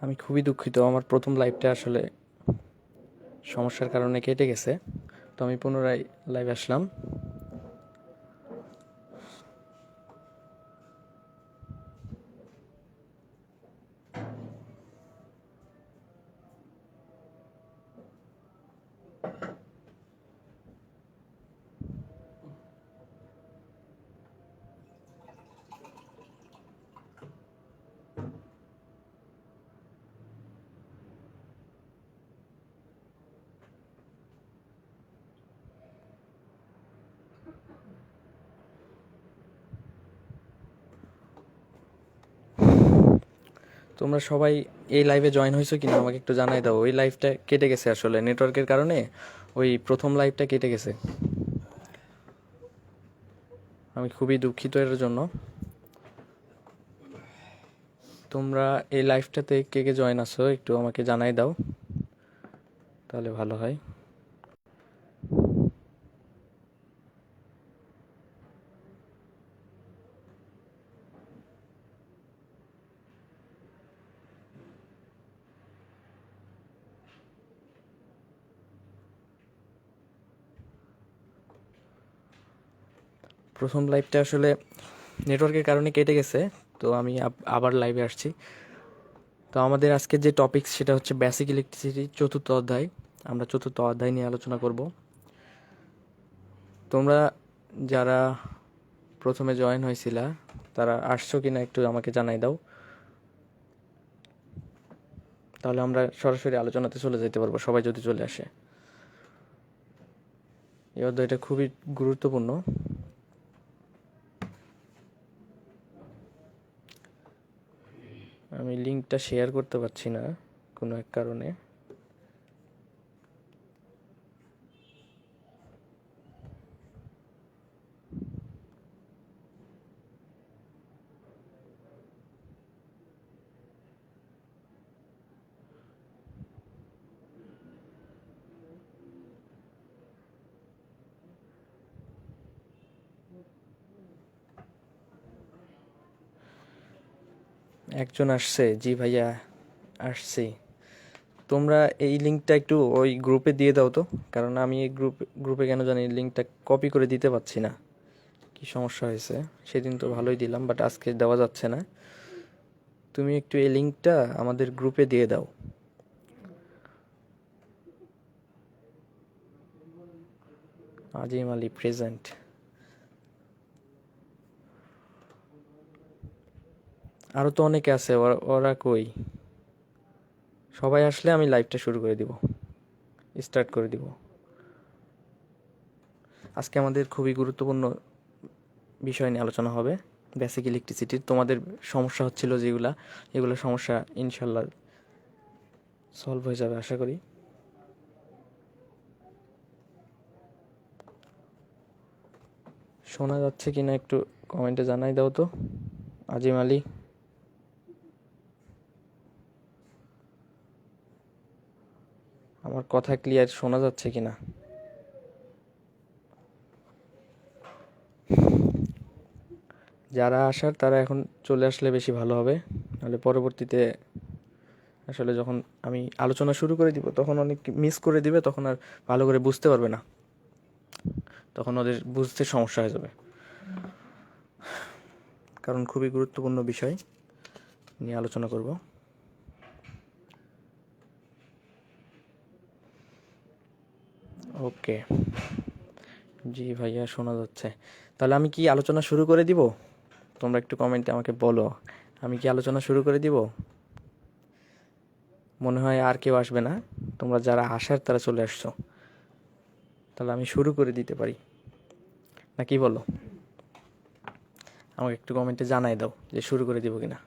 আমি খুবই দুঃখিত, আমার প্রথম লাইভটা আসলে সমস্যার কারণে কেটে গেছে। তো আমি পুনরায় লাইভে আসলাম। তোমরা সবাই এই লাইভে জয়েন হয়েছো কিনা আমাকে একটু জানাই দাও। ওই লাইভটা কেটে গেছে আসলে নেটওয়ার্কের কারণে, ওই প্রথম লাইভটা কেটে গেছে। আমি খুবই দুঃখিত এর জন্য। তোমরা এই লাইভটাতে কে কে জয়েন আছো একটু আমাকে জানাই দাও, তাহলে ভালো হয়। প্রথম লাইভটা আসলে নেটওয়ার্কের কারণে কেটে গেছে, তো আমি আবার লাইভে আসছি। তো আমাদের আজকের যে টপিক সেটা হচ্ছে বেসিক ইলেকট্রিসিটি চতুর্থ অধ্যায়। আমরা চতুর্থ অধ্যায় নিয়ে আলোচনা করব। তোমরা যারা প্রথমে জয়েন হয়েছিলা তারা আসছো কিনা একটু আমাকে জানাই দাও, তাহলে আমরা সরাসরি আলোচনাতে চলে যেতে পারবো সবাই যদি চলে আসে। এই অধ্যায়টা খুবই গুরুত্বপূর্ণ। আমি লিঙ্কটা শেয়ার করতে পারছি না কোনো এক কারণে। একজন আসছে, জি ভাইয়া আসছি। তোমরা এই লিঙ্কটা একটু ওই গ্রুপে দিয়ে দাও তো, কারণ আমি এই গ্রুপে কেন জানি লিঙ্কটা কপি করে দিতে পারছি না। কি সমস্যা হয়েছে? সেদিন তো ভালোই দিলাম, বাট আজকে দেওয়া যাচ্ছে না। তুমি একটু এই লিঙ্কটা আমাদের গ্রুপে দিয়ে দাও। আজিম আলী প্রেজেন্ট। আরও তো অনেকে আছে, ওরা কই? সবাই আসলে আমি লাইভটা শুরু করে দিব, স্টার্ট করে দিব। আজকে আমাদের খুবই গুরুত্বপূর্ণ বিষয় নিয়ে আলোচনা হবে, বেসিক ইলেকট্রিসিটির। তোমাদের সমস্যা হচ্ছিল যেগুলা, এগুলো সমস্যা ইনশাল্লাহ সলভ হয়ে যাবে আশা করি। শোনা যাচ্ছে কিনা একটু কমেন্টে জানাই দাও তো। আজিম আলী, আমার কথা ক্লিয়ার শোনা যাচ্ছে কিনা? যারা আসার তারা এখন চলে আসলে বেশি ভালো হবে, নাহলে পরবর্তীতে আসলে যখন আমি আলোচনা শুরু করে দিব তখন অনেক মিস করে দিবে, তখন আর ভালো করে বুঝতে পারবে না, তখন ওদের বুঝতে সমস্যা হয়ে যাবে। কারণ খুবই গুরুত্বপূর্ণ বিষয় নিয়ে আলোচনা করব। ওকে, জি ভাইয়া শোনা যাচ্ছে। তাহলে আমি কি আলোচনা শুরু করে দিব? তোমরা একটু কমেন্টে আমাকে বলো, আমি কি আলোচনা শুরু করে দিব? মনে হয় আর কেউ আসবে না, তোমরা যারা আসার তারা চলে আসছো, তাহলে আমি শুরু করে দিতে পারি, না কি বলো? আমাকে একটু কমেন্টে জানাই দাও যে শুরু করে দিব কিনা।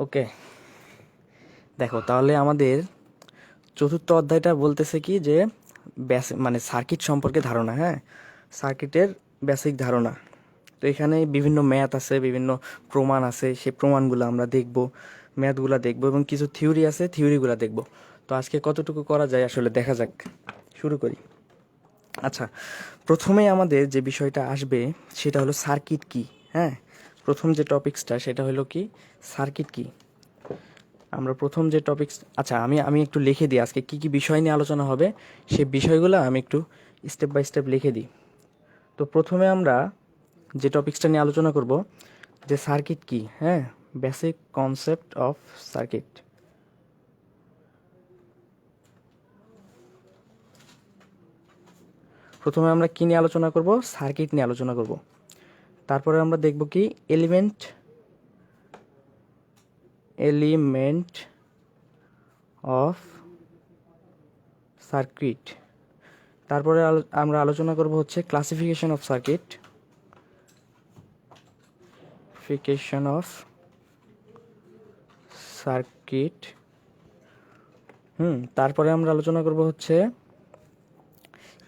ওকে, দেখো তাহলে আমাদের চতুর্থ অধ্যায়টা বলতেছে কি যে মানে সার্কিট সম্পর্কে ধারণা। হ্যাঁ, সার্কিটের বেসিক ধারণা। তো এখানে বিভিন্ন ম্যাথ আছে, বিভিন্ন প্রমাণ আছে, সেই প্রমাণগুলো আমরা দেখব। ম্যাথগুলো দেখবো এবং কিছু থিওরি আছে, থিওরিগুলো দেখবো। তো আজকে কতটুকু করা যায় আসলে দেখা যাক, শুরু করি। আচ্ছা, প্রথমে আমাদের যে বিষয়টা আসবে সেটা হলো সার্কিট কি। হ্যাঁ, প্রথম যে টপিক্সটা সেটা হলো কি, সার্কিট কি। আমরা প্রথম যে টপিক্স, আচ্ছা আমি আমি একটু লিখে দিই আজকে কি কি বিষয় নিয়ে আলোচনা হবে, সেই বিষয়গুলো আমি একটু স্টেপ বাই স্টেপ লিখে দিই। তো প্রথমে আমরা যে টপিক্সটা নিয়ে আলোচনা করব যে সার্কিট কি। হ্যাঁ, বেসিক কনসেপ্ট অফ সার্কিট। প্রথমে আমরা কি নিয়ে আলোচনা করব, সার্কিট নিয়ে আলোচনা করব। তারপরে আমরা দেখব কি এলিমেন্ট অফ সার্কিট। তারপরে আমরা আলোচনা করব হচ্ছে ক্লাসিফিকেশন অফ সার্কিট, তারপরে আমরা আলোচনা করব হচ্ছে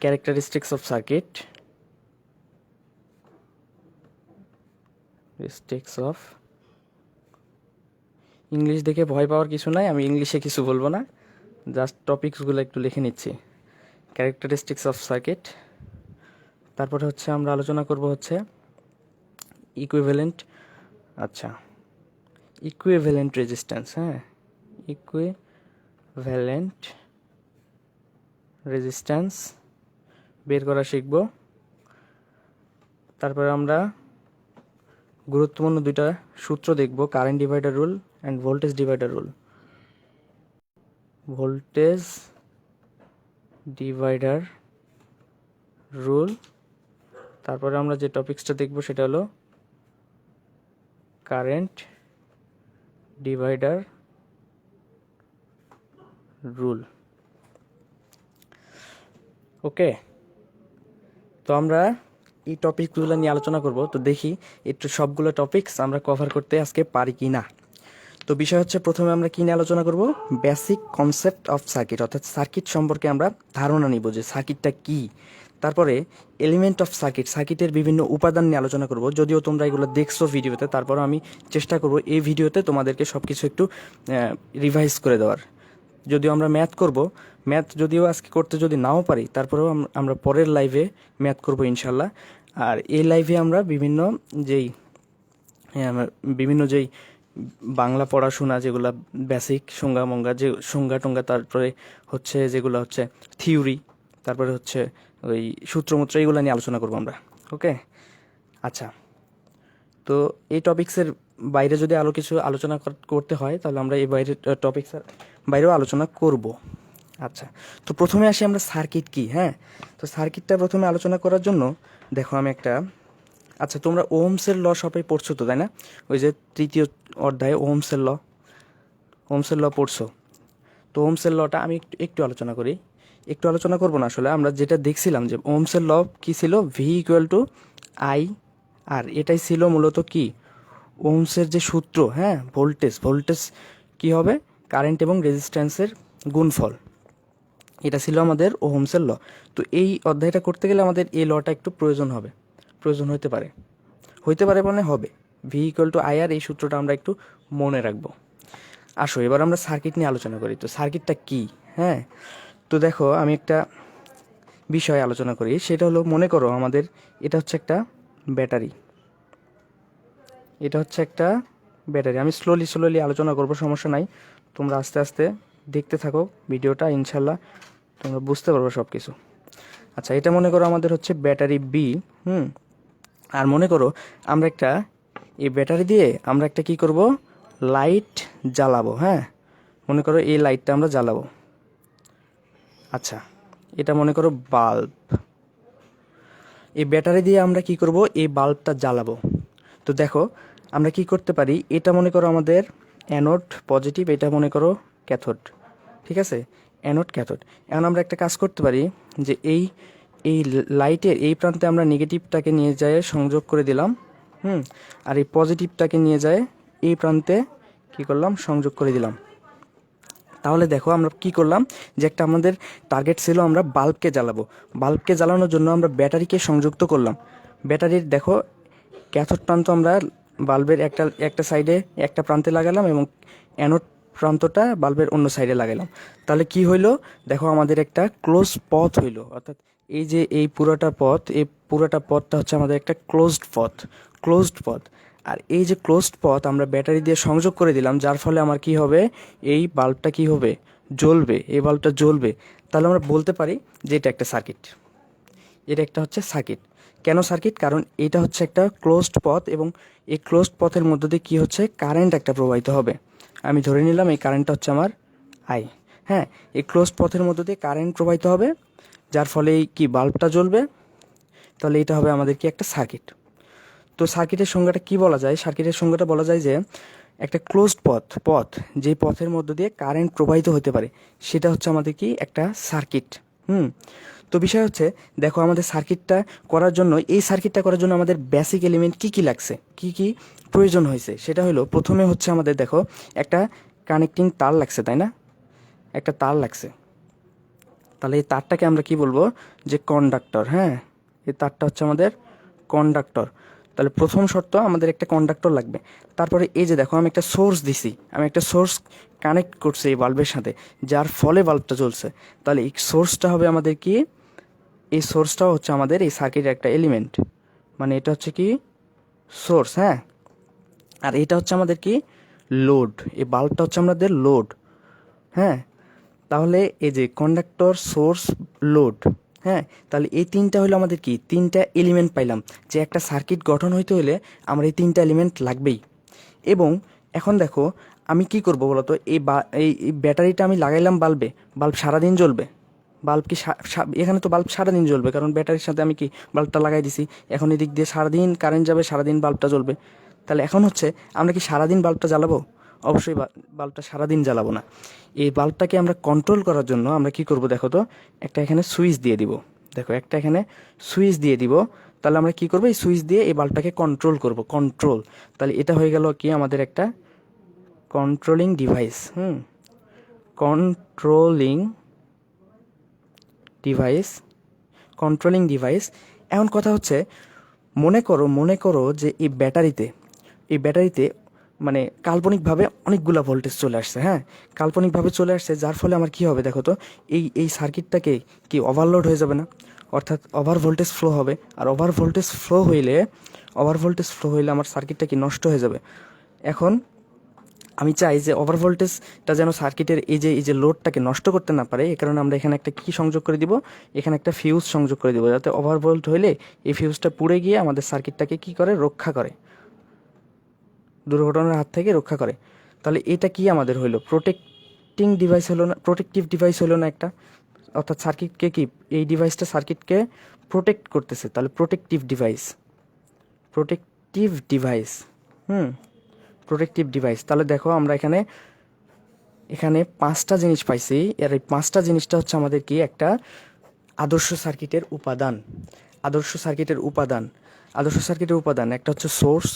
ক্যারেক্টারিস্টিক্স অফ সার্কিট, ইংলিশ দেখে ভয় পাওয়ার কিছু নাই, আমি ইংলিশে কিছু বলবো না, জাস্ট টপিকসগুলো একটু লিখে নিচ্ছি। Characteristics of circuit. তারপরে হচ্ছে আমরা আলোচনা করব হচ্ছে ইকুইভ্যালেন্ট, আচ্ছা ইকুইভ্যালেন্ট রেজিস্ট্যান্স। হ্যাঁ, ইকুইভ্যালেন্ট রেজিস্ট্যান্স বের করা শিখব। তারপরে আমরা গুরুত্বপূর্ণ দুইটা সূত্র দেখব, current divider rule and voltage divider rule. তারপরে আমরা যে টপিক্সটা দেখব সেটা হলো কারেন্ট ডিভাইডার রুল। ওকে, তো আমরা এই টপিকগুলো নিয়ে আলোচনা করব। তো দেখি একটু সবগুলো টপিকস আমরা কভার করতে আজকে পারি কি না। তো বিষয় হচ্ছে প্রথমে আমরা কি নিয়ে আলোচনা করব, বেসিক কনসেপ্ট অফ সার্কিট, অর্থাৎ সার্কিট সম্পর্কে আমরা ধারণা নিব যে সার্কিটটা কি। তারপরে এলিমেন্ট অফ সার্কিট, সার্কিটের বিভিন্ন উপাদান নিয়ে আলোচনা করব। যদিও তোমরা এগুলো দেখছো ভিডিওতে, তারপরও আমি চেষ্টা করব এই ভিডিওতে তোমাদেরকে সব কিছু একটু রিভাইজ করে দেওয়ার। যদিও আমরা ম্যাথ করব, ম্যাথ যদিও আজকে করতে যদি নাও পারি, তারপরেও আমরা পরের লাইভে ম্যাথ করব ইনশাল্লাহ। আর এই লাইভে আমরা বিভিন্ন যেই বাংলা পড়াশোনা যেগুলো বেসিক সংজ্ঞা মঙ্গা, যে সংজ্ঞা টঙ্গা, তারপরে হচ্ছে যেগুলো হচ্ছে থিওরি, তারপরে হচ্ছে ওই সূত্রমূত্র, এইগুলো নিয়ে আলোচনা করবো আমরা। ওকে, আচ্ছা, তো এই টপিক্সের বাইরে যদি আরও কিছু আলোচনা করতে হয় তাহলে আমরা এই টপিক্সের বাইরেও আলোচনা করব। আচ্ছা, তো প্রথমে আসি আমরা সার্কিট কি। হ্যাঁ, তো সার্কিটটা প্রথমে আলোচনা করার জন্য দেখো আমি একটা, আচ্ছা তোমরা ওহমসের ল সবাই পড়ছো তো, তাই না? ওই যে তৃতীয় অধ্যায়ে ওহমসের ল পড়ছো। তো ওহমসের লটা আমি একটু আলোচনা করি। একটু আলোচনা করবো না, আসলে আমরা যেটা দেখছিলাম যে ওহমসের ল কি ছিল, ভি ইকুয়াল টু আই আর, এটাই ছিল মূলত কি ওহমসের যে সূত্র। হ্যাঁ, ভোল্টেজ কি হবে, কারেন্ট এবং রেজিস্ট্যান্সের গুণফল, এটা ছিল আমাদের ওহমসের ল। তো এই অধ্যায়টা করতে গেলে আমাদের এই লটা একটু প্রয়োজন হতে পারে মানে হবে। ভি ইকুয়াল টু আই আর, এই সূত্রটা আমরা একটু মনে রাখবো। আসো এবার আমরা সার্কিট নিয়ে আলোচনা করি। তো সার্কিটটা কি? হ্যাঁ, তো দেখো আমি একটা বিষয় আলোচনা করি, সেটা হলো মনে করো আমাদের এটা হচ্ছে একটা ব্যাটারি, আমি স্লোলি আলোচনা করব, সমস্যা নাই। তোমরা আস্তে আস্তে দেখতে থাকো ভিডিওটা, ইনশাল্লাহ তোমরা বুঝতে পারবে সব কিছু। আচ্ছা, এটা মনে করো আমাদের হচ্ছে ব্যাটারি বি। আর মনে করো আমরা এই ব্যাটারি দিয়ে আমরা একটা কি করব, লাইট জ্বালাবো। হ্যাঁ, মনে করো এই লাইটটা আমরা জ্বালাবো। আচ্ছা, এটা মনে করো বাল্ব। এই ব্যাটারি দিয়ে আমরা কি করব, এই বাল্বটা জ্বালাবো। তো দেখো আমরা কি করতে পারি, এটা মনে করো আমাদের অ্যানোড পজিটিভ, এটা মনে করো ক্যাথোড, ঠিক আছে, অ্যানোড ক্যাথোড। এখন আমরা একটা কাজ করতে পারি যে এই লাইটের এই প্রান্তে আমরা নেগেটিভটাকে নিয়ে যায় সংযোগ করে দিলাম, আর এই পজিটিভটাকে নিয়ে যায় এই প্রান্তে কি করলাম, সংযোগ করে দিলাম। তাহলে দেখো আমরা কি করলাম, যে একটা আমাদের টার্গেট ছিল আমরা বাল্বকে জ্বালাবো, বাল্বকে জ্বালানোর জন্য আমরা ব্যাটারিকে সংযুক্ত করলাম। ব্যাটারির দেখো ক্যাথোড প্রান্ত আমরা বাল্বের একটা সাইডে একটা প্রান্তে লাগালাম এবং অ্যানোড প্রান্তটা বাল্বের অন্য সাইডে লাগালাম। তাহলে কি হইলো, দেখো আমাদের একটা ক্লোজ পথ হইলো, অর্থাৎ এই যে এই পুরোটা পথটা হচ্ছে আমাদের একটা ক্লোজড পথ। আর এই যে ক্লোজড পথ আমরা ব্যাটারি দিয়ে সংযোগ করে দিলাম, যার ফলে আমার কি হবে, এই বাল্বটা কি হবে, জ্বলবে, এই বাল্বটা জ্বলবে। তাহলে আমরা বলতে পারি যে এটা একটা সার্কিট, এটা একটা হচ্ছে সার্কিট। কেন সার্কিট? কারণ এটা হচ্ছে একটা ক্লোজড পথ এবং এই ক্লোজড পথের মধ্য দিয়ে কী হচ্ছে, কারেন্ট একটা প্রবাহিত হবে। আমি ধরে নিলাম এই কারেন্টটা হচ্ছে আমার আই। হ্যাঁ, এই ক্লোজড পথের মধ্য দিয়ে কারেন্ট প্রবাহিত হবে, যার ফলে এই কি বাল্বটা জ্বলবে। তাহলে এটা হবে আমাদের কি একটা সার্কিট। তো সার্কিটের সংজ্ঞাটা কি বলা যায়? সার্কিটের সংজ্ঞাটা বলা যায় যে একটা ক্লোজড পথ যে পথের মধ্য দিয়ে কারেন্ট প্রবাহিত হতে পারে, সেটা হচ্ছে আমাদের কি একটা সার্কিট। তো বিষয় হচ্ছে, দেখো আমাদের এই সার্কিটটা করার জন্য আমাদের বেসিক এলিমেন্ট কি কি লাগছে, কি কি প্রয়োজন হয়েছে, সেটা হলো প্রথমে হচ্ছে আমাদের দেখো একটা কানেক্টিং তার লাগছে, তাই না? একটা তার লাগছে। তাহলে এই তারটাকে আমরা কি বলবো, যে কন্ডাক্টর। হ্যাঁ, এই তারটা হচ্ছে আমাদের কন্ডাক্টর। তাহলে প্রথম শর্ত আমাদের একটা কন্ডাক্টর লাগবে। তারপরে এই যে দেখো আমি একটা সোর্স দিছি, আমি একটা সোর্স কানেক্ট করছি এই বাল্বের সাথে, যার ফলে বাল্বটা জ্বলছে। তাহলে এই সোর্সটা হবে আমাদের কি, এই সোর্সটাও হচ্ছে আমাদের এই সার্কিটের একটা এলিমেন্ট, মানে এটা হচ্ছে কি সোর্স। হ্যাঁ, আর এটা হচ্ছে আমাদের কি লোড, এই বাল্বটা হচ্ছে আমাদের লোড। হ্যাঁ, তাহলে এই যে কন্ডাক্টর, সোর্স, লোড, হ্যাঁ, তাহলে এই তিনটা হলো আমাদের কি তিনটা এলিমেন্ট পাইলাম, যে একটা সার্কিট গঠন হইতে হলে আমার এই তিনটা এলিমেন্ট লাগবেই। এবং এখন দেখো আমি কি করব বলতো, এই ব্যাটারিটা আমি লাগাইলাম বাল্বে, বাল্ব সারাদিন জ্বলবে? বাল্ব কি এখানে তো বাল্ব সারাদিন জ্বলবে, কারণ ব্যাটারির সাথে আমি কি বাল্বটা লাগাই দিছি। এখন এদিক দিয়ে সারাদিন কারেন্ট যাবে, সারাদিন বাল্বটা জ্বলবে। তাহলে এখন হচ্ছে আমরা কি সারাদিন বাল্বটা জ্বালাবো? অবশ্যই বাল্বটা সারাদিন জ্বালাবো না। এই বাল্বটাকে আমরা কন্ট্রোল করার জন্য আমরা কি করব দেখো তো, একটা এখানে সুইচ দিয়ে দিব। দেখো একটা এখানে সুইচ দিয়ে দিব। তাহলে আমরা কি করব, এই সুইচ দিয়ে এই বাল্বটাকে কন্ট্রোল করব, কন্ট্রোল। তাহলে এটা হয়ে গেল কি আমাদের একটা controlling device. Controlling device, controlling device. এখন কথা হচ্ছে, মনে করো যে এই ব্যাটারিতে মানে কাল্পনিকভাবে অনেকগুলো ভোল্টেজ চলে আসছে। হ্যাঁ, কাল্পনিকভাবে চলে আসছে, যার ফলে আমার কি হবে দেখো তো, এই সার্কিটটাকে কি ওভারলোড হয়ে যাবে না? অর্থাৎ ওভার ভোল্টেজ ফ্লো হবে, আর ওভার ভোল্টেজ ফ্লো হইলে আমার সার্কিটটা কি নষ্ট হয়ে যাবে। এখন আমি চাই যে ওভার ভোল্টেজটা যেন সার্কিটের এই যে লোডটাকে নষ্ট করতে না পারে, এই কারণে আমরা এখানে একটা কি সংযোগ করে দিব, এখানে একটা ফিউজ সংযোগ করে দিব, যাতে ওভার ভোল্ট হইলে এই ফিউজটা পুড়ে গিয়ে আমাদের সার্কিটটাকে কি করে, রক্ষা করে, দুর্ঘটনার হাত থেকে রক্ষা করে। তাহলে এটা কি আমাদের হইলো, প্রোটেক্টিভ ডিভাইস হলো না একটা? অর্থাৎ সার্কিটকে কি, এই ডিভাইসটা সার্কিটকে প্রোটেক্ট করতেছে। তাহলে প্রোটেক্টিভ ডিভাইস। হুম, প্রোটেক্টিভ ডিভাইস। তাহলে দেখো আমরা এখানে পাঁচটা জিনিস পাইছি, আর এই পাঁচটা জিনিসটা হচ্ছে আমাদের কি একটা আদর্শ সার্কিটের উপাদান। একটা হচ্ছে source,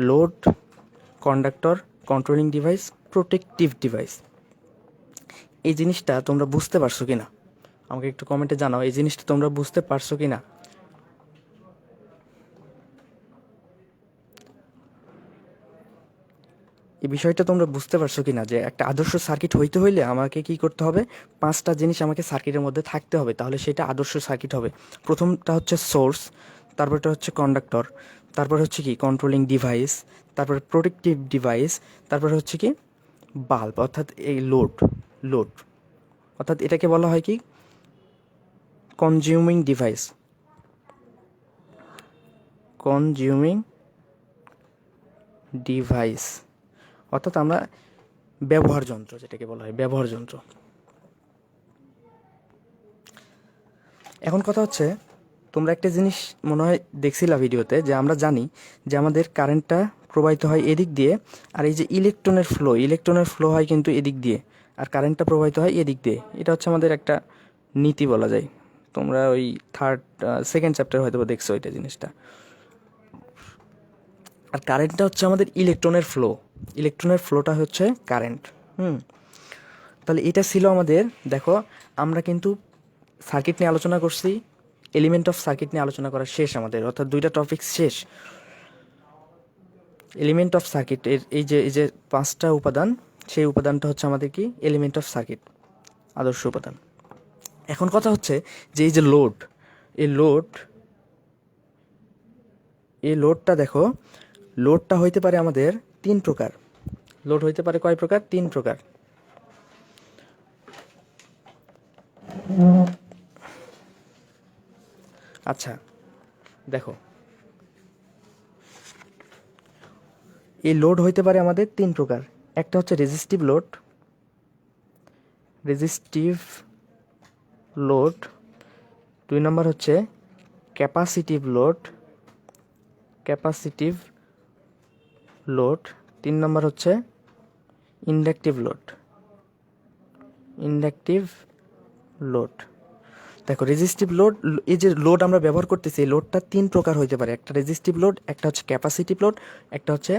load, conductor, controlling device, protective device. এই জিনিসটা তোমরা বুঝতে পারছো কিনা আমাকে একটু কমেন্টে জানাও, এই জিনিসটা তোমরা বুঝতে পারছো কিনা। এই বিষয়টা তোমরা বুঝতে পারছো কিনা, যে একটা আদর্শ সার্কিট হইতে হইলে আমাকে কি করতে হবে, পাঁচটা জিনিস আমাকে সার্কিটের মধ্যে থাকতে হবে, তাহলে সেটা আদর্শ সার্কিট হবে। প্রথমটা হচ্ছে সোর্স, তারপরটা হচ্ছে কন্ডাক্টর, তারপর হচ্ছে কি কন্ট্রোলিং ডিভাইস, তারপরে প্রোটেক্টিভ ডিভাইস, তারপরে হচ্ছে কি বাল্ব, অর্থাৎ এই লোড, অর্থাৎ এটাকে বলা হয় কি কনজিউমিং ডিভাইস, অর্থাৎ আমরা ব্যবহার যন্ত্র, যেটাকে বলা হয় ব্যবহার যন্ত্র। এখন কথা হচ্ছে, তোমরা একটা জিনিস মনে হয় দেখছিলা ভিডিওতে, যে আমরা জানি যে আমাদের কারেন্টটা প্রবাহিত হয় এদিক দিয়ে, আর এই যে ইলেকট্রনের ফ্লো হয় কিন্তু এদিক দিয়ে, আর কারেন্টটা প্রবাহিত হয় এদিক দিয়ে। এটা হচ্ছে আমাদের একটা নীতি বলা যায়। তোমরা ওই সেকেন্ড চ্যাপ্টার হয়তো দেখছো এটা জিনিসটা। আর কারেন্টটা হচ্ছে আমাদের ইলেকট্রনের ফ্লোটা হচ্ছে কারেন্ট। তাহলে এটা ছিল আমাদের, দেখো আমরা কিন্তু সার্কিট নিয়ে আলোচনা করছি, এলিমেন্ট অফ সার্কিট নিয়ে আলোচনা করা শেষ আমাদের, অর্থাৎ দুইটা টপিক শেষ। এলিমেন্ট অফ সার্কিট এর এই যে 5টা উপাদান, সেই উপাদানটা হচ্ছে আমাদের কি এলিমেন্ট অফ সার্কিট, আদর্শ উপাদান। এখন কথা হচ্ছে যে এই যে লোড, এই লোডটা দেখো, লোডটা হইতে পারে আমাদের 3 প্রকার। লোড হইতে পারে কয় প্রকার? 3 প্রকার। আচ্ছা দেখো, এই লোড হইতে পারে আমাদের 3 প্রকার। একটা হচ্ছে রেজিস্টিভ লোড, রেজিস্টিভ লোড। 2 নম্বর হচ্ছে ক্যাপাসিটিভ লোড, ক্যাপাসিটিভ লোড। 3 নম্বর হচ্ছে ইন্ডাকটিভ লোড, ইন্ডাকটিভ লোড। দেখো রেজিস্টিভ লোড, এই যে লোড আমরা ব্যবহার করতেছি, এই লোডটা 3 প্রকার হইতে পারে। একটা রেজিস্টিভ লোড, একটা হচ্ছে ক্যাপাসিটিভ লোড, একটা হচ্ছে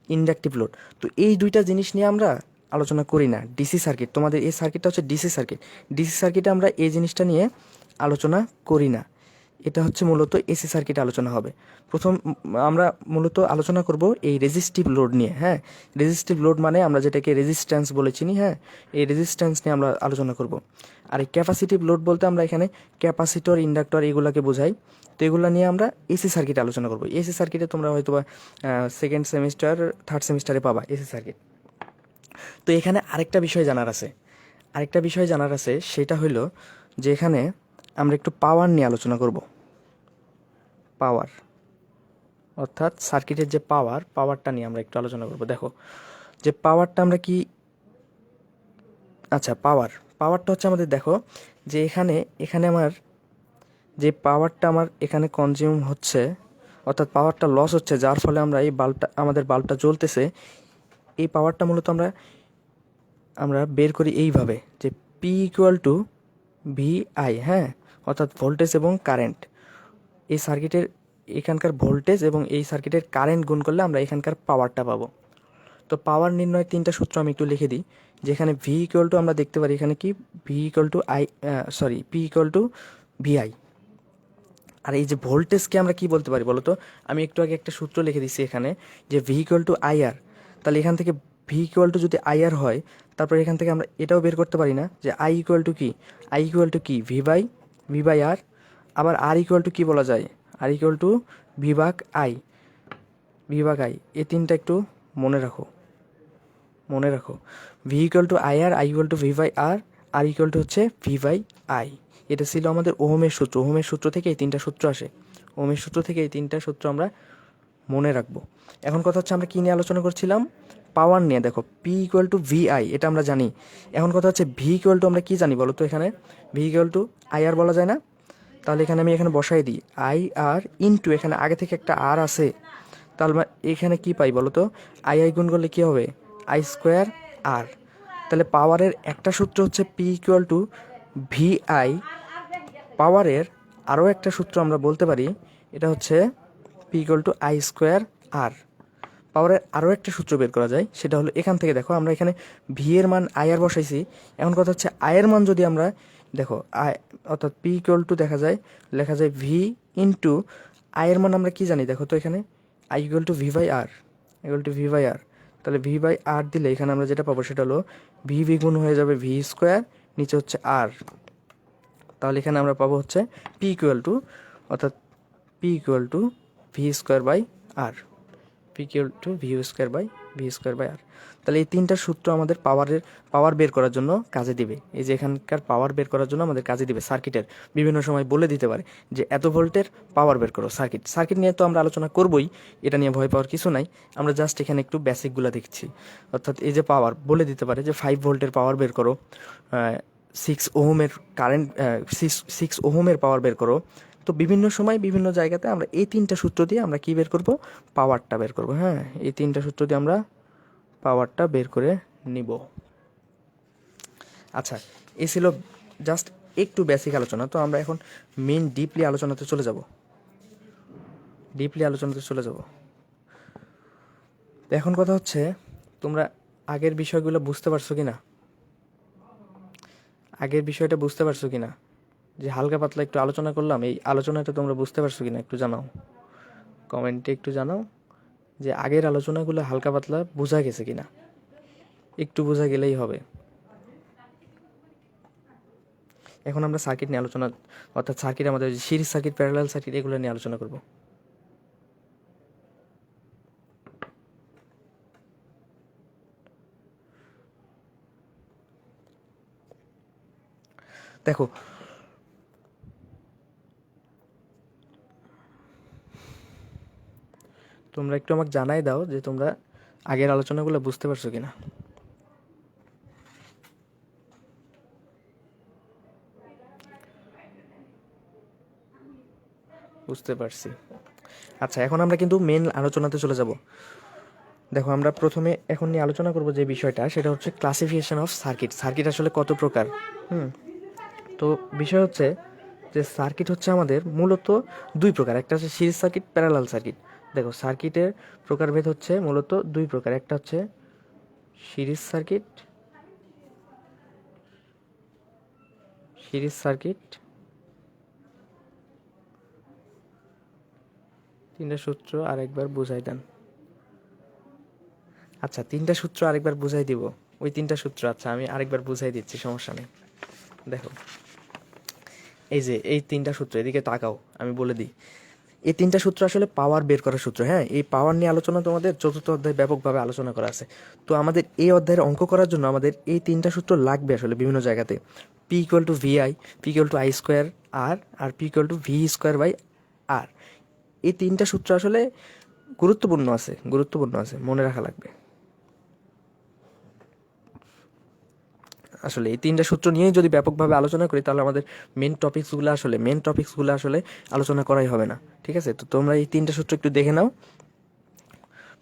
ইন্ডাকটিভ লোড। তো এই দুইটা জিনিস নিয়ে আমরা আলোচনা করি না। ডিসি সার্কিট, তোমাদের এই সার্কিটটা হচ্ছে ডিসি সার্কিট। ডিসি সার্কিটে আমরা এই জিনিসটা নিয়ে আলোচনা করি না। এটা হচ্ছে মূলত এসি সার্কিটে আলোচনা হবে। প্রথম আমরা মূলত আলোচনা করব এই রেজিস্টিভ লোড নিয়ে। হ্যাঁ, রেজিস্টিভ লোড মানে আমরা যেটাকে রেজিস্ট্যান্স বলে চিনি। হ্যাঁ, এই রেজিস্ট্যান্স নিয়ে আমরা আলোচনা করব। আর এই ক্যাপাসিটিভ লোড বলতে আমরা এখানে ক্যাপাসিটর, ইন্ডাক্টর এগুলাকে বোঝাই। তো এগুলো নিয়ে আমরা এসি সার্কিটে আলোচনা করব। এসি সার্কিটে তোমরা হয়তো বা 2nd সেমিস্টার 3rd সেমিস্টারে পাবা এসি সার্কিট। তো এখানে আরেকটা বিষয় জানার আছে, সেটা হলো যে এখানে আমরা একটু পাওয়ার নিয়ে আলোচনা করব। পাওয়ার অর্থাৎ সার্কিটের যে পাওয়ারটা নিয়ে আমরা একটু আলোচনা করব। দেখো যে পাওয়ারটা আমরা কি, আচ্ছা পাওয়ারটা হচ্ছে আমাদের, দেখো যে এখানে আমার যে পাওয়ারটা আমার এখানে কনজিউম হচ্ছে, অর্থাৎ পাওয়ারটা লস হচ্ছে, যার ফলে আমরা এই আমাদের বাল্বটা জ্বলতেছে, এই পাওয়ারটা মূলত আমরা বের করি এইভাবে যে P equal to V I. হ্যাঁ, অর্থাৎ ভোল্টেজ এবং কারেন্ট। এই সার্কিটের এখানকার ভোল্টেজ এবং এই সার্কিটের কারেন্ট গুণ করলে আমরা এখানকার পাওয়ারটা পাবো। তো পাওয়ার নির্ণয়ের 3টা সূত্র আমি একটু লিখে দিই। যেখানে ভি ইকুয়াল টু আমরা দেখতে পারি এখানে কি V equal to P equal to VI. আর এই যে ভোল্টেজকে আমরা কি বলতে পারি বলো তো? আমি একটু আগে একটা সূত্র লিখে দিচ্ছি এখানে, যে ভি ইকুয়াল টু আইআর। তাহলে এখান থেকে ভি ইকুয়াল টু যদি আইআর হয়, তারপরে এখান থেকে আমরা এটাও বের করতে পারি না যে আই ইকুয়াল টু কি ভি বাই আর। আবার আর ইকুয়াল টু কি বলা যায়? আর ইকুয়াল টু ভি ভাগ আই, এই 3টা একটু মনে রাখো। V equal to I equal to V by R equal to হচ্ছে ভি বাই আই। এটা ছিল আমাদের ওহমের সূত্র। ওহমের সূত্র থেকে এই 3টা সূত্র আসে। ওহমের সূত্র থেকে এই 3টা সূত্র আমরা মনে রাখবো। এখন কথা হচ্ছে আমরা কী নিয়ে আলোচনা করছিলাম? পাওয়ার নিয়ে। দেখো P equal to V I, এটা আমরা জানি। এখন কথা হচ্ছে ভি ইকুয়াল টু আমরা কী জানি বলো তো? এখানে ভি ইকুয়াল টু আই আর বলা যায় না? তাহলে এখানে আমি বসাই দিই আই আর ইনটু, এখানে আগে থেকে একটা আর আছে, তাহলে এখানে কি পাই বলো তো? আই গুণ করলে কী হবে? I square R. তাহলে পাওয়ারের একটা সূত্র হচ্ছে P equal to V I. পাওয়ারের আরও একটা সূত্র আমরা বলতে পারি, এটা হচ্ছে P equal to I square R. পাওয়ারের আরও একটা সূত্র বের করা যায়, সেটা হলো এখান থেকে। দেখো আমরা এখানে ভি এর মান আই আর বসাইছি। এখন কথা হচ্ছে আয়ের মান যদি আমরা দেখো আই, অর্থাৎ পি ইকুয়াল টু লেখা যায় ভি ইন্টু আয়ের মান আমরা কি জানি দেখো তো? এখানে I equal to V by R, তাহলে ভি বাই আর দিলে এখানে আমরা যেটা পাবো সেটা হলো ভি গুণ হয়ে যাবে ভি স্কোয়ার, নিচে হচ্ছে আর। তাহলে এখানে আমরা পাবো হচ্ছে পি ইকুয়াল টু, অর্থাৎ P equal to V square by R, P equal to V square by R. তাহলে এই 3টা সূত্র আমাদের পাওয়ার বের করার জন্য কাজে দিবে। এই যে এখানকার পাওয়ার বের করার জন্য আমাদের কাজে দিবে। সার্কিটের বিভিন্ন সময় বলে দিতে পারে যে এত ভোল্টের পাওয়ার বের করো। সার্কিট নিয়ে তো আমরা আলোচনা করবই, এটা নিয়ে ভয় পাওয়ার কিছু নাই। আমরা জাস্ট এখানে একটু বেসিকগুলো দেখছি। অর্থাৎ এই যে পাওয়ার বলে দিতে পারে যে 5 ভোল্টের পাওয়ার বের করো, 6 ওহমের কারেন্ট, 6 ওহমের পাওয়ার বের করো। তো বিভিন্ন সময় বিভিন্ন জায়গাতে আমরা এই 3টা সূত্র দিয়ে আমরা কি বের করব? পাওয়ারটা বের করব। হ্যাঁ, এই 3টা সূত্র দিয়ে আমরা পাওয়ারটা বের করে নিব। আচ্ছা, এই ছিল জাস্ট একটু বেসিক আলোচনা। তো আমরা এখন মেইন ডিপলি আলোচনাতে চলে যাব। এখন কথা হচ্ছে তোমরা আগের বিষয়গুলো বুঝতে পারছো কিনা? আগের বিষয়টা বুঝতে পারছো কিনা? যে হালকা পাতলা একটু আলোচনা করলাম, এই আলোচনাটা তোমরা বুঝতে পারছো কিনা একটু জানাও, কমেন্টে একটু জানাও যে আগের আলোচনাগুলো হালকা পাতলা বোঝা গেছে কিনা, একটু বোঝা গেলেই হবে। এখন আমরা সার্কিট নিয়ে আলোচনা, অর্থাৎ সার্কিট, আমাদের সিরিজ সার্কিট, প্যারালাল সার্কিট, এগুলো নিয়ে আলোচনা করব। দেখো তোমরা একটু আমাকে জানাই দাও যে তোমরা আগের আলোচনাগুলো বুঝতে পারছো কিনা। বুঝতে পারছি। আচ্ছা, এখন আমরা কিন্তু মেন আলোচনাতে চলে যাব। দেখো আমরা প্রথমে এখন নিয়ে আলোচনা করব যে বিষয়টা, সেটা হচ্ছে ক্লাসিফিকেশন অফ সার্কিট। সার্কিট আসলে কত প্রকার। তো বিষয় হচ্ছে যে সার্কিট হচ্ছে আমাদের মূলত দুই প্রকার, একটা হচ্ছে সিরিজ সার্কিট, প্যারালাল সার্কিট। দেখো সার্কিটের প্রকারভেদ হচ্ছে মূলত দুই প্রকার, একটা হচ্ছে সিরিজ সার্কিট, তিনটা সূত্র আরেকবার বুঝাই দেন। আচ্ছা, তিনটা সূত্র আরেকবার বুঝাই দিব, ওই তিনটা সূত্র আচ্ছা আমি আরেকবার বুঝাই দিচ্ছি, সমস্যা নেই। দেখো এই যে এই তিনটা সূত্র, এদিকে তাকাও, আমি বলে দিই। এই তিনটা সূত্র আসলে পাওয়ার বের করার সূত্র। হ্যাঁ, এই পাওয়ার নিয়ে আলোচনা তোমাদের চতুর্থ অধ্যায়ে ব্যাপকভাবে আলোচনা করা আছে। তো আমাদের এই অধ্যায়ের অঙ্ক করার জন্য আমাদের এই তিনটা সূত্র লাগবে আসলে বিভিন্ন জায়গাতে। P equal to VI, P equal to I square R, আর P equal to V square by R. এই তিনটা সূত্র আসলে গুরুত্বপূর্ণ আছে, মনে রাখা লাগবে। আসলে এই তিনটা সূত্র নিয়েই যদি ব্যাপকভাবে আলোচনা করি তাহলে আমাদের মেন টপিকসগুলো আসলে আলোচনা করাই হবে না। ঠিক আছে, তো তোমরা এই তিনটা সূত্র একটু দেখে নাও,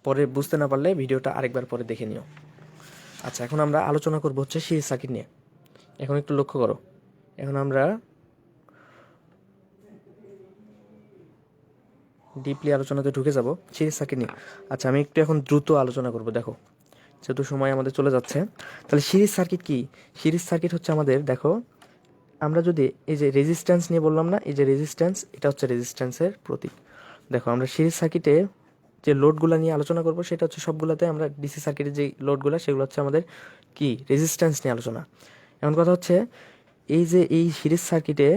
পরে বুঝতে না পারলে ভিডিওটা আরেকবার পরে দেখে নিও। আচ্ছা, এখন আমরা আলোচনা করব হচ্ছে সিরিজ সার্কিট নিয়ে। এখন একটু লক্ষ্য করো, এখন আমরা ডিপলি আলোচনাতে ঢুকে যাব সিরিজ সার্কিট নিয়ে। আচ্ছা, আমি একটু এখন দ্রুত আলোচনা করব। দেখো যেহেতু সময় আমাদের চলে যাচ্ছে, তাহলে সিরিজ সার্কিট কি? সিরিজ সার্কিট হচ্ছে আমাদের, দেখো আমরা যদি এই যে রেজিস্ট্যান্স নিয়ে বললাম না, এই যে রেজিস্ট্যান্স, এটা হচ্ছে রেজিস্ট্যান্সের প্রতীক। দেখো আমরা সিরিজ সার্কিটে যে লোডগুলো নিয়ে আলোচনা করব সেটা হচ্ছে সবগুলোতে, আমরা ডিসি সার্কিটের যে লোডগুলো সেগুলো হচ্ছে আমাদের কি রেজিস্ট্যান্স নিয়ে আলোচনা। এমন কথা হচ্ছে এই যে এই সিরিজ সার্কিটে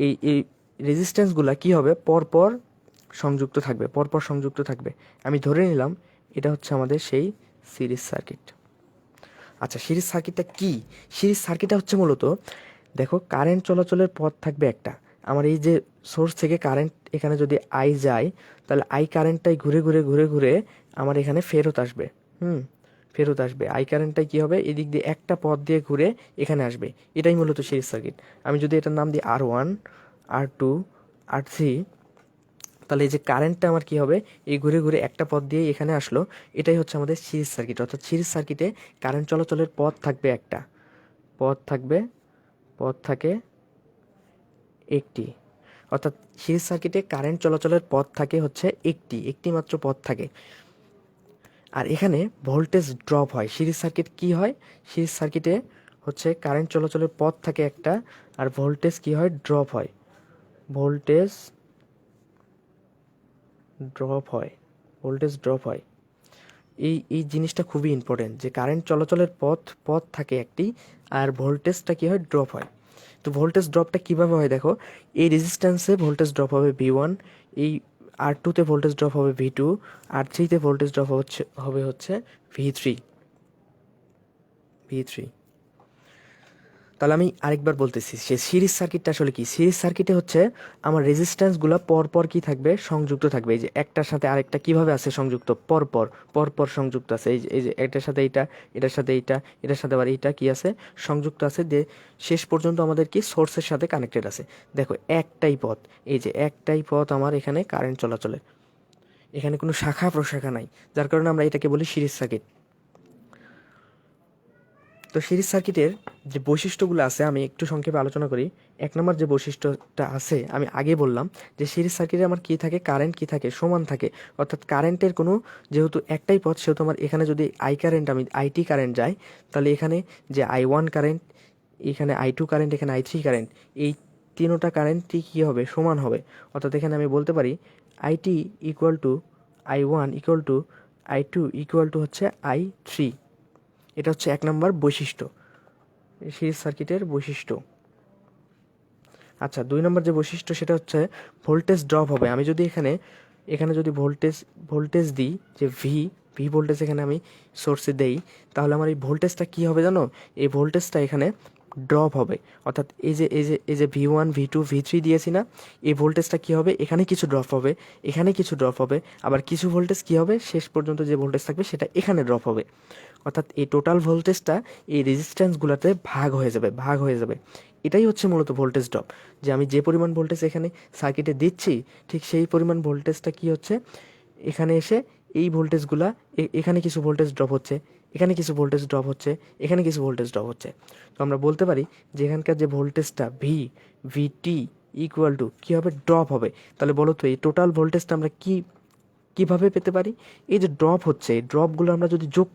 এই রেজিস্ট্যান্সগুলো কি হবে, পরপর সংযুক্ত থাকবে। আমি ধরে নিলাম এটা হচ্ছে আমাদের সেই সিরিজ সার্কিট। আচ্ছা, সিরিজ সার্কিটটা কি? সিরিজ সার্কিটটা হচ্ছে মূলত, দেখো কারেন্ট চলাচলের পথ থাকবে একটা। আমার এই যে সোর্স থেকে কারেন্ট এখানে যদি আই যায়, তাহলে আই কারেন্টটাই ঘুরে আমার এখানে ফেরত আসবে। আই কারেন্টটাই কি হবে, এদিক দিয়ে একটা পথ দিয়ে ঘুরে এখানে আসবে। এটাই মূলত সিরিজ সার্কিট। আমি যদি এটার নাম দিই R1, R2, R3, তাহলে এই যে কারেন্টটা আমার কি হবে, এই ঘুরে একটা পথ দিয়ে এখানে আসলো। এটাই হচ্ছে আমাদের সিরিজ সার্কিট। অর্থাৎ সিরিজ সার্কিটে কারেন্ট চলাচলের পথ থাকবে একটা, পথ থাকে একটি। অর্থাৎ সিরিজ সার্কিটে কারেন্ট চলাচলের পথ থাকে হচ্ছে একটি মাত্র পথ থাকে। আর এখানে ভোল্টেজ ড্রপ হয়। সিরিজ সার্কিট কি হয়, সিরিজ সার্কিটে হচ্ছে কারেন্ট চলাচলের পথ থাকে একটা, আর ভোল্টেজ কি হয়, ড্রপ হয়। ভোল্টেজ ড্রপ হয়। এই জিনিসটা খুবই ইম্পর্টেন্ট, যে কারেন্ট চলাচলের পথ থাকে একটি, আর ভোল্টেজটা কি হয়, ড্রপ হয়। তো ভোল্টেজ ড্রপটা কীভাবে হয়, দেখো এই রেজিস্ট্যান্সে ভোল্টেজ ড্রপ হবে V1, এই R2-তে ভোল্টেজ ড্রপ হবে V2, R3-তে ভোল্টেজ ড্রপ হবে হচ্ছে V3। তাহলে আমি আরেকবার বলতেছি, সে সিরিজ সার্কিটটা আসলে কি। সিরিজ সার্কিটে হচ্ছে আমার রেজিস্ট্যান্সগুলো পরপর কি থাকবে, সংযুক্ত থাকবে। এই যে একটার সাথে আরেকটা কিভাবে আছে সংযুক্ত, পরপর সংযুক্ত আছে। এই যে এটার সাথে এইটা, এটার সাথে এইটা, এটার সাথে আবার এইটা কি আছে, সংযুক্ত আছে। যে শেষ পর্যন্ত আমাদের কি সোর্সের সাথে কানেক্টেড আছে। দেখো একটাই পথ, এই যে একটাই পথ আমার এখানে কারেন্ট চলাচলের, এখানে কোনো শাখা প্রশাখা নাই, যার কারণে আমরা এটাকে বলি সিরিজ সার্কিট। তো সিরিজ সার্কিটের যে বৈশিষ্ট্যগুলো আছে আমি একটু সংক্ষেপে আলোচনা করি। এক নম্বর যে বৈশিষ্ট্যটা আছে, আমি আগে বললাম যে সিরিজ সার্কিটে আমার কী থাকে, কারেন্ট কী থাকে, সমান থাকে। অর্থাৎ কারেন্টের কোনো, যেহেতু একটাই পথ, সেহেতু আমার এখানে যদি আমি আইটি কারেন্ট যায়, তাহলে এখানে যে I1 কারেন্ট, এখানে I2 কারেন্ট, এখানে I3 কারেন্ট, এই তিনোটা কারেন্টই কী হবে, সমান হবে। অর্থাৎ এখানে আমি বলতে পারি IT equal to I1 equal to I2 equal to হচ্ছে I3। এটা হচ্ছে 1 নম্বর বৈশিষ্ট্য, সিরিজ সার্কিটের বৈশিষ্ট্য। আচ্ছা, 2 নম্বর যে বৈশিষ্ট্য সেটা হচ্ছে ভোল্টেজ ড্রপ হবে। আমি যদি এখানে যদি ভোল্টেজ দিই, যে ভি ভোল্টেজ এখানে আমি সোর্সে দেই, তাহলে আমার এই ভোল্টেজটা কী হবে জানো? এই ভোল্টেজটা এখানে ড্রপ হবে। অর্থাৎ এই যে V1 V2 V3 দিয়েছি না, এই ভোল্টেজটা কী হবে? এখানে কিছু ড্রপ হবে, এখানে কিছু ড্রপ হবে, আবার কিছু ভোল্টেজ কী হবে? শেষ পর্যন্ত যে ভোল্টেজ থাকবে সেটা এখানে ড্রপ হবে। অর্থাৎ এই টোটাল ভোল্টেজটা এই রেজিস্ট্যান্সগুলোতে ভাগ হয়ে যাবে। এটাই হচ্ছে মূলত ভোল্টেজ ড্রপ, যে আমি যে পরিমাণ ভোল্টেজ এখানে সার্কিটে দিচ্ছি, ঠিক সেই পরিমাণ ভোল্টেজটা কি হচ্ছে, এখানে এসে এই ভোল্টেজগুলা এখানে কিছু ভোল্টেজ ড্রপ হচ্ছে, এখানে কিছু ভোল্টেজ ড্রপ হচ্ছে, এখানে কিছু ভোল্টেজ ড্রপ হচ্ছে। তো আমরা বলতে পারি যে এখানকার যে ভোল্টেজটা ভিটি ইকুয়াল টু কী হবে? ড্রপ হবে। তাহলে বলো তো এই টোটাল ভোল্টেজটা আমরা কিভাবে পেতে পারি? এই যে ড্রপ হচ্ছে, এই ড্রপগুলো আমরা যদি যোগ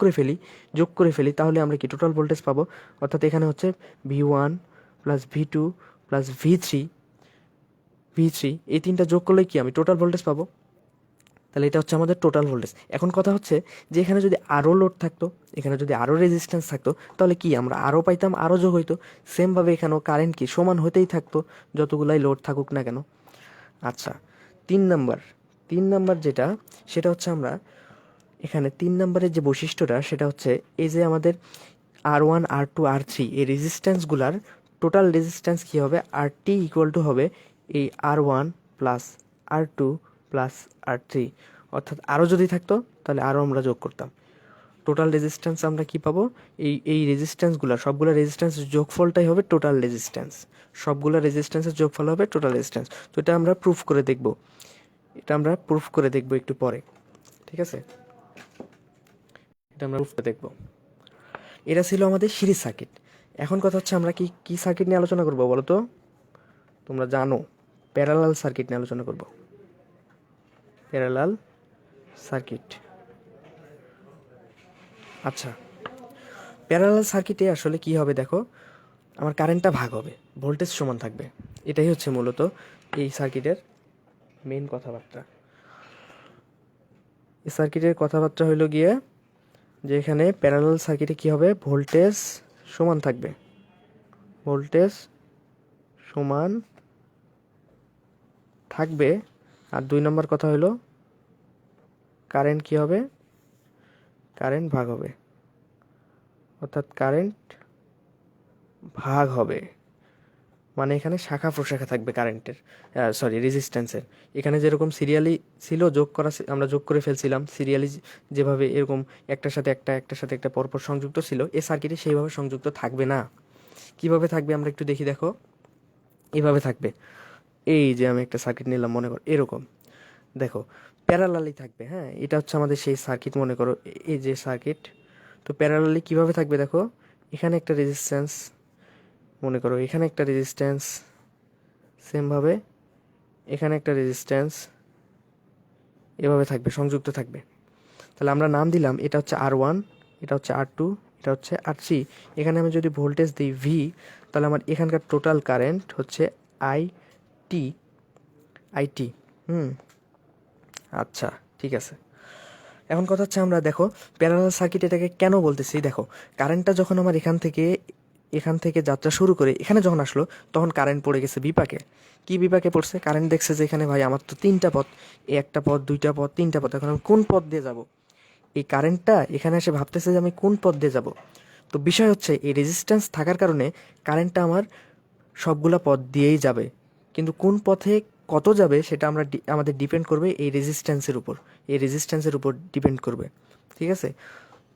করে ফেলি তাহলে আমরা কি টোটাল ভোল্টেজ পাবো। অর্থাৎ এখানে হচ্ছে V1 plus V2 plus V three, এই তিনটা যোগ করলে কি আমি টোটাল ভোল্টেজ পাবো। তাহলে এটা হচ্ছে আমাদের টোটাল ভোল্টেজ। এখন কথা হচ্ছে যে এখানে যদি আরও লোড থাকতো, এখানে যদি আরও রেজিস্ট্যান্স থাকতো, তাহলে কি আমরা আরও পাইতাম, আরও যোগ হইতো। সেমভাবে এখানেও কারেন্ট কি সমান হতেই থাকতো যতগুলাই লোড থাকুক না কেন। আচ্ছা, 3 নাম্বার যেটা, সেটা হচ্ছে আমরা এখানে 3 নম্বরের যে বৈশিষ্ট্যটা সেটা হচ্ছে এই যে আমাদের R1 R2 R3 এই রেজিস্ট্যান্সগুলার টোটাল রেজিস্ট্যান্স কী হবে? RT ইকুয়াল টু হবে এই R1 plus R2 plus R3। অর্থাৎ আরও যদি থাকতো তাহলে আরও আমরা যোগ করতাম। টোটাল রেজিস্ট্যান্স আমরা কি পাবো? এই রেজিস্ট্যান্সগুলো, সবগুলো রেজিস্ট্যান্সের যোগফলটাই হবে টোটাল রেজিস্ট্যান্স। সবগুলো রেজিস্ট্যান্সের যোগফল হবে টোটাল রেজিস্ট্যান্স। তো এটা আমরা প্রুফ করে দেখব একটু পরে। ঠিক আছে, এটা আমরা প্রুফ করে দেখব। এটা ছিল আমাদের সিরিজ সার্কিট। এখন কথা হচ্ছে আমরা কি সার্কিট নিয়ে আলোচনা করব বলো তো? তোমরা জানো প্যারালাল সার্কিট নিয়ে আলোচনা করব। Parallel circuit. আচ্ছা, প্যারালাল সার্কিটে আসলে কি হবে দেখো, আমার কারেন্টটা ভাগ হবে, ভোল্টেজ সমান থাকবে। এটাই হচ্ছে মূলত এই সার্কিটের মেইন কথাবার্তা। এই সার্কিটের কথাবার্তা হইল গিয়ে যে এখানে প্যারালাল সার্কিটে কি হবে? ভোল্টেজ সমান থাকবে, ভোল্টেজ সমান থাকবে। আর 2 নম্বর কথা হলো কারেন্ট কি হবে? কারেন্ট ভাগ হবে। অর্থাৎ কারেন্ট ভাগ হবে মানে এখানে শাখা প্রশাখা থাকবে কারেন্টের, রেজিস্ট্যান্সের। এখানে যেরকম সিরিয়ালি ছিল আমরা যোগ করে ফেলছিলাম সিরিয়ালি, যেভাবে এরকম একটার সাথে একটা পরপর সংযুক্ত ছিল, এই সার্কিটে সেইভাবে সংযুক্ত থাকবে না। কিভাবে থাকবে আমরা একটু দেখি। দেখো, এইভাবে থাকবে। এই যে আমি একটা সার্কিট নিলাম, মনে করো এরকম, দেখো প্যারালালি থাকবে। হ্যাঁ, এটা হচ্ছে আমাদের সেই সার্কিট, মনে করো এই যে সার্কিট। তো প্যারালালি কিভাবে থাকবে দেখো, এখানে একটা রেজিস্ট্যান্স, মনে করো এখানে একটা রেজিস্ট্যান্স, সেমভাবে এখানে একটা রেজিস্ট্যান্স, এভাবে থাকবে, সংযুক্ত থাকবে। তাহলে আমরা নাম দিলাম, এটা হচ্ছে R1, এটা হচ্ছে R2, এটা হচ্ছে R3। এখানে আমি যদি ভোল্টেজ দিই ভি, তাহলে আমার এখানকার টোটাল কারেন্ট হচ্ছে আইটি। আচ্ছা, ঠিক আছে। এখন কথা হচ্ছে আমরা দেখো প্যারালাল সার্কিট এটাকে কেন বলতেছি। দেখো, কারেন্টটা যখন আমার এখান থেকে যাত্রা শুরু করে এখানে যখন আসলো, তখন কারেন্ট পড়ে গেছে বিপাকে। কি বিপাকে পড়ছে? কারেন্ট দেখছে যে এখানে ভাই আমার তো 3টা পথ, একটা পথ, 2টা পথ, 3টা পথ, এখন আমি কোন পথ দিয়ে যাব? এই কারেন্টটা এখানে এসে ভাবতেছে যে আমি কোন পথ দিয়ে যাব। তো বিষয় হচ্ছে এই রেজিস্ট্যান্স থাকার কারণে কারেন্টটা আমার সবগুলা পথ দিয়েই যাবে, কিন্তু কোন পথে কত যাবে সেটা আমাদের ডিপেন্ড করবে এই রেজিস্ট্যান্সের উপর ডিপেন্ড করবে। ঠিক আছে,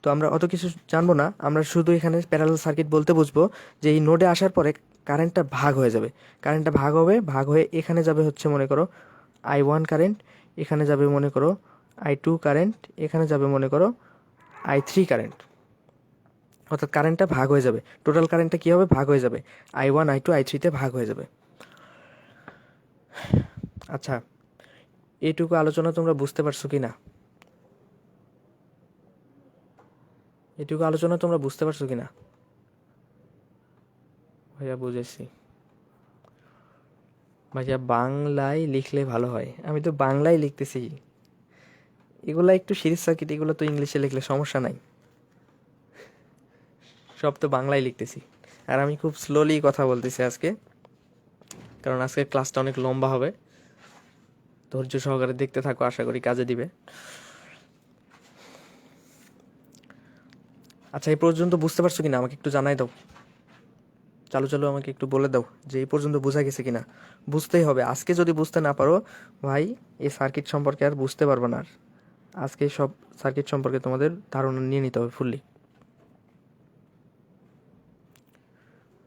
তো আমরা অত কিছু জানবো না, আমরা শুধু এখানে প্যারালাল সার্কিট বলতে বুঝবো যে এই নোডে আসার পরে কারেন্টটা ভাগ হয়ে যাবে। কারেন্টটা ভাগ হয়ে এখানে যাবে হচ্ছে মনে করো I1 কারেন্ট, এখানে যাবে মনে করো I2 কারেন্ট, এখানে যাবে মনে করো I3 কারেন্ট। অর্থাৎ কারেন্টটা ভাগ হয়ে যাবে, টোটাল কারেন্টটা কী হবে? ভাগ হয়ে যাবে, I1 I2 I3-তে ভাগ হয়ে যাবে। আচ্ছা, এইটুকু আলোচনা তোমরা বুঝতে পারছো কি না? ভাইয়া বুঝেছি। ভাইয়া বাংলায় লিখলে ভালো হয়, আমি তো বাংলায় লিখতেছি। এগুলা একটু সিরিজ সার্কিট, এগুলো তো ইংলিশে লিখলে সমস্যা নাই, সব তো বাংলায় লিখতেছি। আর আমি খুব স্লোলি কথা বলতেছি আজকে, কারণ আজকে ক্লাসটা অনেক লম্বা হবে। ধৈর্য সহকারে দেখতে থাকো, আশা করি কাজে দিবে। আচ্ছা, এই পর্যন্ত বুঝতে পারছো কিনা আমাকে একটু জানাই দাও। চালু চালু আমাকে একটু বলে দাও যে এই পর্যন্ত বোঝা গেছে কিনা। বুঝতেই হবে, আজকে যদি বুঝতে না পারো ভাই, এই সার্কিট সম্পর্কে আর বুঝতে পারবে না। আর আজকে সব সার্কিট সম্পর্কে তোমাদের ধারণা নিয়ে নিতে হবে ফুললি।